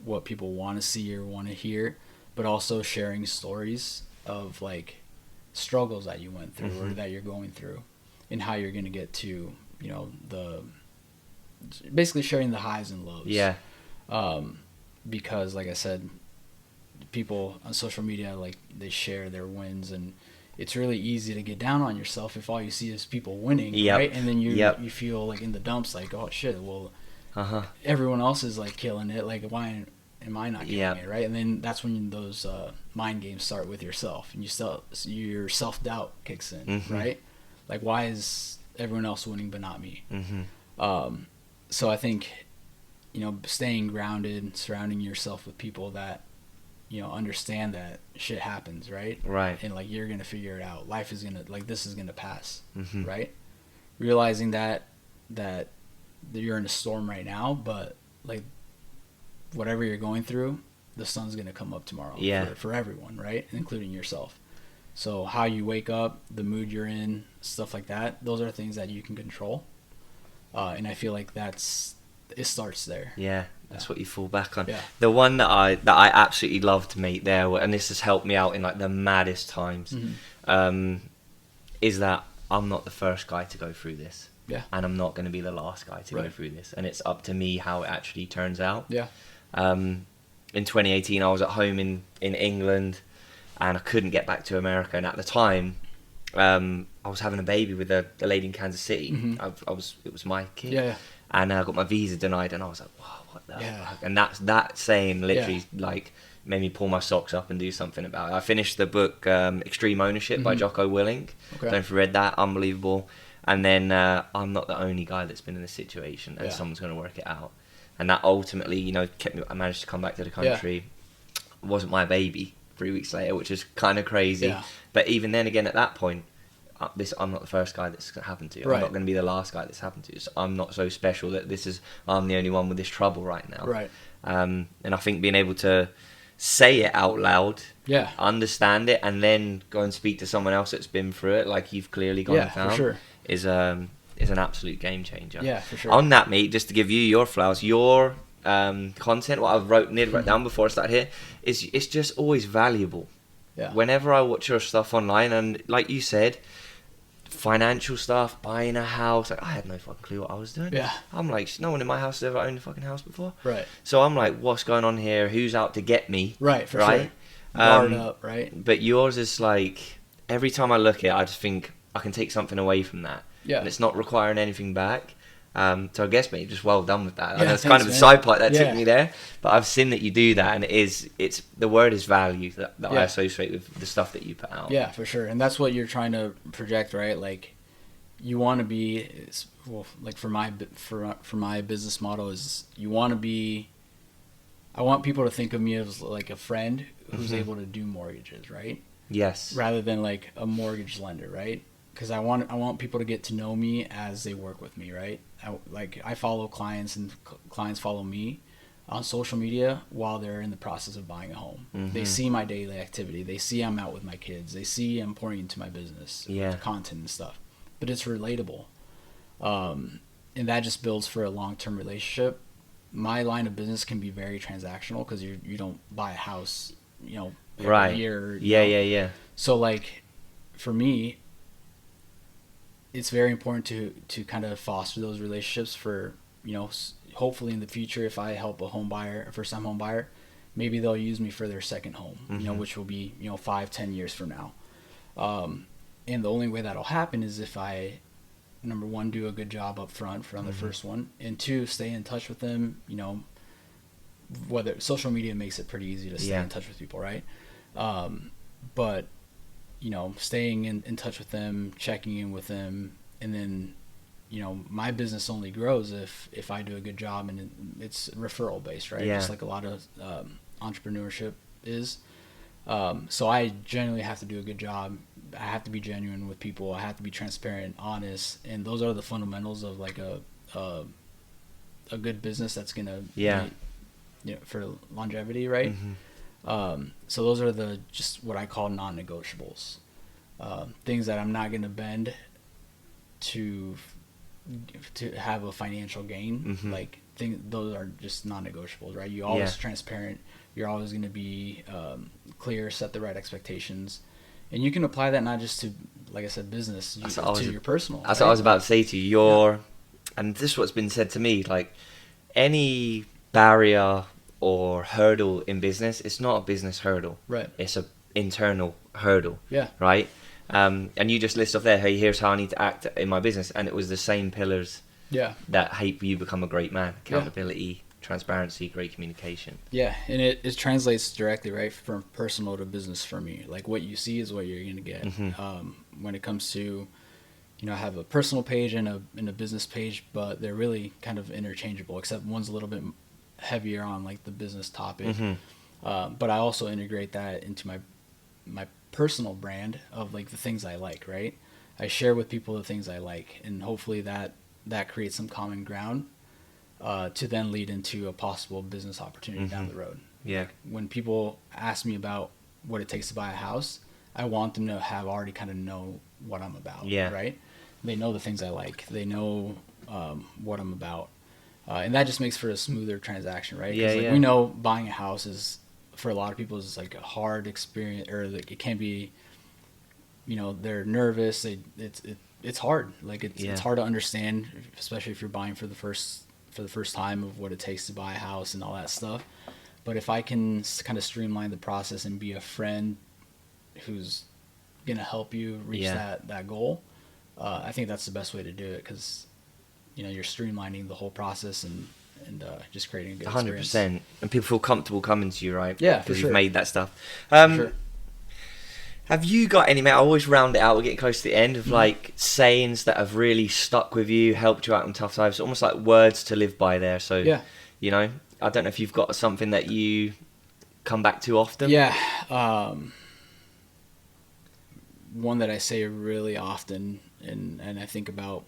what people want to see or want to hear, but also sharing stories of like struggles that you went through Mm-hmm. or that you're going through, and how you're going to get to, you know, basically sharing the highs and lows. Yeah. Because like I said, people on social media, like, they share their wins, and it's really easy to get down on yourself if all you see is people winning, right? And then you feel like in the dumps, like, oh shit, well, everyone else is like killing it, like, why am I not killing it, right? And then that's when those mind games start with yourself, and your self-doubt kicks in, mm-hmm. right? Like, why is everyone else winning but not me? Mm-hmm. So I think, you know, staying grounded, surrounding yourself with people that, you know, understand that shit happens, right? Right. And like, you're gonna figure it out. Life is gonna, like, this is gonna pass, mm-hmm. right? Realizing that you're in a storm right now, but like, whatever you're going through, the sun's gonna come up tomorrow. For everyone, right? Including yourself. So how you wake up, the mood you're in, stuff like that, those are things that you can control. And I feel like it starts there. Yeah, that's what you fall back on. Yeah. The one that I absolutely loved, mate, there, and this has helped me out in like the maddest times, Mm-hmm. Is that I'm not the first guy to go through this. Yeah. And I'm not going to be the last guy to go through this. And it's up to me how it actually turns out. Yeah. In 2018, I was at home in England, and I couldn't get back to America. And at the time, I was having a baby with a lady in Kansas City. Mm-hmm. It was my kid. Yeah. And I got my visa denied, and I was like, wow, what the fuck? And that saying literally like made me pull my socks up and do something about it. I finished the book Extreme Ownership by Jocko Willink. Okay. Don't know if you read that. Unbelievable. And then I'm not the only guy that's been in this situation, and someone's going to work it out. And that ultimately, you know, kept me. I managed to come back to the country. It wasn't my baby 3 weeks later, which is kind of crazy. Yeah. But even then, again, at that point, I'm not the first guy that's happened to. I'm not going to be the last guy that's happened to. So I'm not so special that I'm the only one with this trouble right now. Right. And I think being able to say it out loud, understand it, and then go and speak to someone else that's been through it, like you've clearly gone and found, for sure. is an absolute game changer. Yeah, for sure. On that, mate, just to give you your flowers, your content, what I've wrote down before I started here, it's just always valuable. Yeah. Whenever I watch your stuff online, and like you said, financial stuff, buying a house, like, I had no fucking clue what I was doing. Yeah. I'm like, no one in my house has ever owned a fucking house before. Right. So I'm like, what's going on here? Who's out to get me? Right, for sure. Guard up, right? But yours is like, every time I look at it, I just think I can take something away from that. Yeah. And it's not requiring anything back. So I guess, mate, just well done with that. Yeah, that's kind of the side part that took me there. But I've seen that you do that, and it's the word is value that I associate with the stuff that you put out. Yeah, for sure. And that's what you're trying to project, right? Like, you want to be, well, like for my business model is, you want to be, I want people to think of me as like a friend who's able to do mortgages, right? Yes. Rather than like a mortgage lender, right? Because I want people to get to know me as they work with me, right? I follow clients, and clients follow me on social media while they're in the process of buying a home. Mm-hmm. They see my daily activity. They see I'm out with my kids. They see I'm pouring into my business, content and stuff. But it's relatable, and that just builds for a long-term relationship. My line of business can be very transactional because you don't buy a house, every year. Yeah. So like, for me, it's very important to kind of foster those relationships for, hopefully in the future, if I help a first-time home buyer, maybe they'll use me for their second home, which will be, 5-10 years from now. And the only way that'll happen is if I, number one, do a good job up front on the first one, and two, stay in touch with them, whether social media makes it pretty easy to stay in touch with people, right? But staying in touch with them, checking in with them, and then, my business only grows if I do a good job, and it's referral based, right? Just like a lot of entrepreneurship is. So I generally have to do a good job. I have to be genuine with people. I have to be transparent, honest, and those are the fundamentals of like a good business that's gonna be, for longevity, right? So those are just what I call non-negotiables, things that I'm not gonna bend to have a financial gain, like those are just non-negotiables, right? You always transparent. You're always going to be clear, set the right expectations, and you can apply that not just to, like I said, business, to your personal. That's what I was about to say to you. And this is what's been said to me, like any barrier or hurdle in business, it's not a business hurdle. Right. It's a internal hurdle. Yeah. Right. And you just list off there, hey, here's how I need to act in my business, and it was the same pillars. Yeah. That help you become a great man: accountability, transparency, great communication. Yeah, and it translates directly, right, from personal to business for me. Like what you see is what you're gonna get. When it comes to, I have a personal page and a business page, but they're really kind of interchangeable, except one's a little bit heavier on like the business topic. But I also integrate that into my personal brand of like the things I like, right? I share with people the things I like, and hopefully that creates some common ground to then lead into a possible business opportunity down the road. Yeah. Like when people ask me about what it takes to buy a house, I want them to have already kind of know what I'm about. Yeah. Right? They know the things I like. They know what I'm about. And that just makes for a smoother transaction, right? Yeah, we know buying a house is, for a lot of people, is like a hard experience, or like it can be, they're nervous. It's hard. Like it's hard to understand, especially if you're buying for the first time, of what it takes to buy a house and all that stuff. But if I can kind of streamline the process and be a friend who's gonna help you reach that goal, I think that's the best way to do it, because you're streamlining the whole process and just creating a good 100%. And people feel comfortable coming to you, right? Yeah, because you've made that stuff. Sure. Have you got any, mate? I always round it out. We're getting close to the end of like sayings that have really stuck with you, helped you out in tough times. Almost like words to live by there. So, I don't know if you've got something that you come back to often. Yeah. One that I say really often and I think about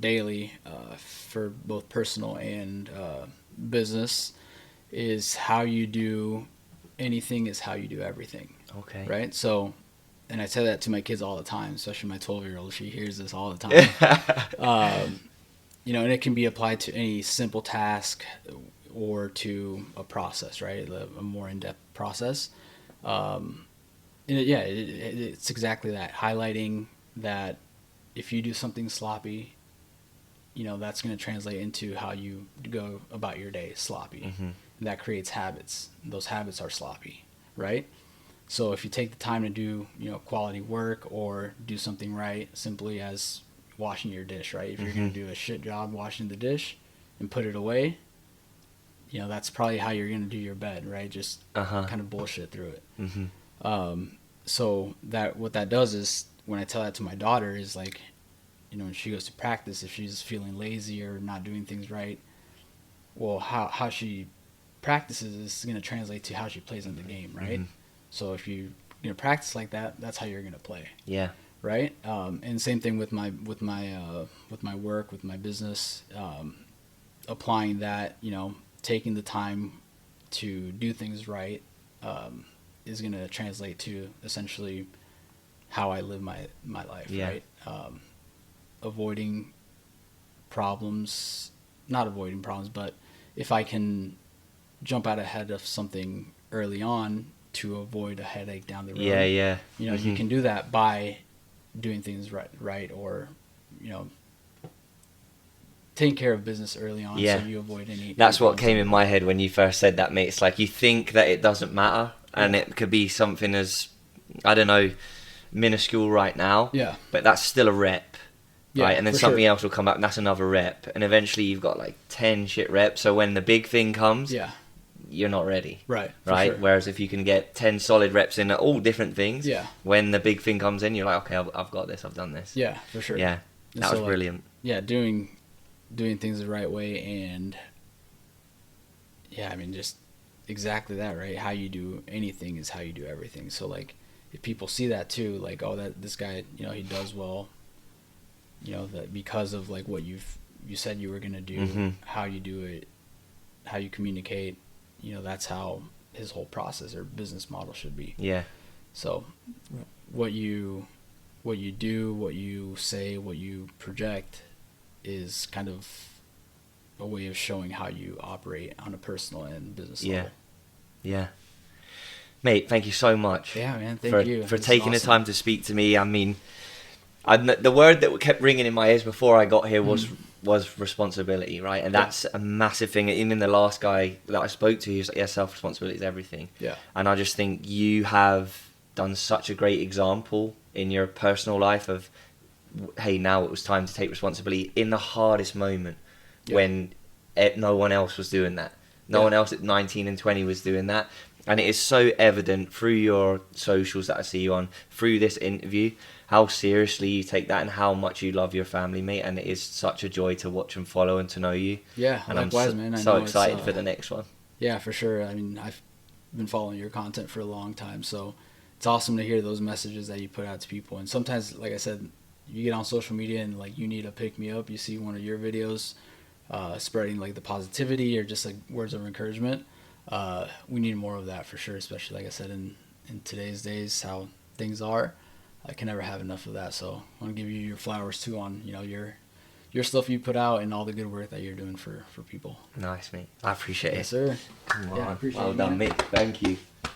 daily for both personal and business is, how you do anything is how you do everything. Okay. Right? So, and I say that to my kids all the time, especially my 12-year-old. She hears this all the time. And it can be applied to any simple task or to a process, right? A more in-depth process. It's exactly that. Highlighting that if you do something sloppy, that's going to translate into how you go about your day sloppy. And that creates habits. Those habits are sloppy, right? So if you take the time to do, quality work or do something right, simply as washing your dish, right? If you're going to do a shit job washing the dish and put it away, that's probably how you're going to do your bed, right? Just kind of bullshit through it. So what that does is, when I tell that to my daughter, is like, when she goes to practice, if she's feeling lazy or not doing things right, well, how she practices is going to translate to how she plays in the game, right? So if you practice like that, that's how you're going to play. Yeah. Right. And same thing with my work, with my business, applying that, taking the time to do things right, is going to translate to essentially how I live my life. Yeah. Right. Not avoiding problems, but if I can jump out ahead of something early on to avoid a headache down the road. Yeah. You can do that by doing things right, or taking care of business early on, so you avoid any. That's what came in my head when you first said that, mate. It's like, you think that it doesn't matter, and it could be something as, I don't know, minuscule right now. Yeah. But that's still a rep. Yeah, right, and then something else will come up, and that's another rep, and eventually you've got like 10 shit reps. So when the big thing comes, you're not ready. Right. Right. Sure. Whereas if you can get 10 solid reps in all different things, when the big thing comes in, you're like, okay, I've got this, I've done this. Yeah, for sure. Yeah, that was brilliant. Doing things the right way, and just exactly that, right? How you do anything is how you do everything. So like, if people see that too, like, oh, that this guy, he does well, that because of like what you said you were gonna do, how you do it, how you communicate, that's how his whole process or business model should be. Yeah. So what you what you do, what you say, what you project is kind of a way of showing how you operate on a personal and business level. Yeah. Mate, thank you so much. Yeah, man, thank you. For This is taking the awesome. time to speak to me. I mean, the word that kept ringing in my ears before I got here was responsibility, right? And that's a massive thing. Even the last guy that I spoke to, he was like, yeah, self-responsibility is everything. Yeah. And I just think you have done such a great example in your personal life of, hey, now it was time to take responsibility in the hardest moment when no one else was doing that. No one else at 19 and 20 was doing that. And it is so evident through your socials that I see you on, through this interview, how seriously you take that and how much you love your family, mate. And it is such a joy to watch and follow and to know you. Yeah, and likewise, I'm man. I so know excited for the next one. Yeah, for sure. I mean, I've been following your content for a long time, so it's awesome to hear those messages that you put out to people. And sometimes, like I said, you get on social media and like you need a pick me up. You see one of your videos spreading like the positivity or just like words of encouragement. We need more of that for sure, especially like I said in today's days, how things are. I can never have enough of that. So I want to give you your flowers too on your stuff you put out and all the good work that you're doing for people. Nice, mate. I appreciate it. Yes, sir. Come on. Yeah, I appreciate well it, done, man. mate. Thank you.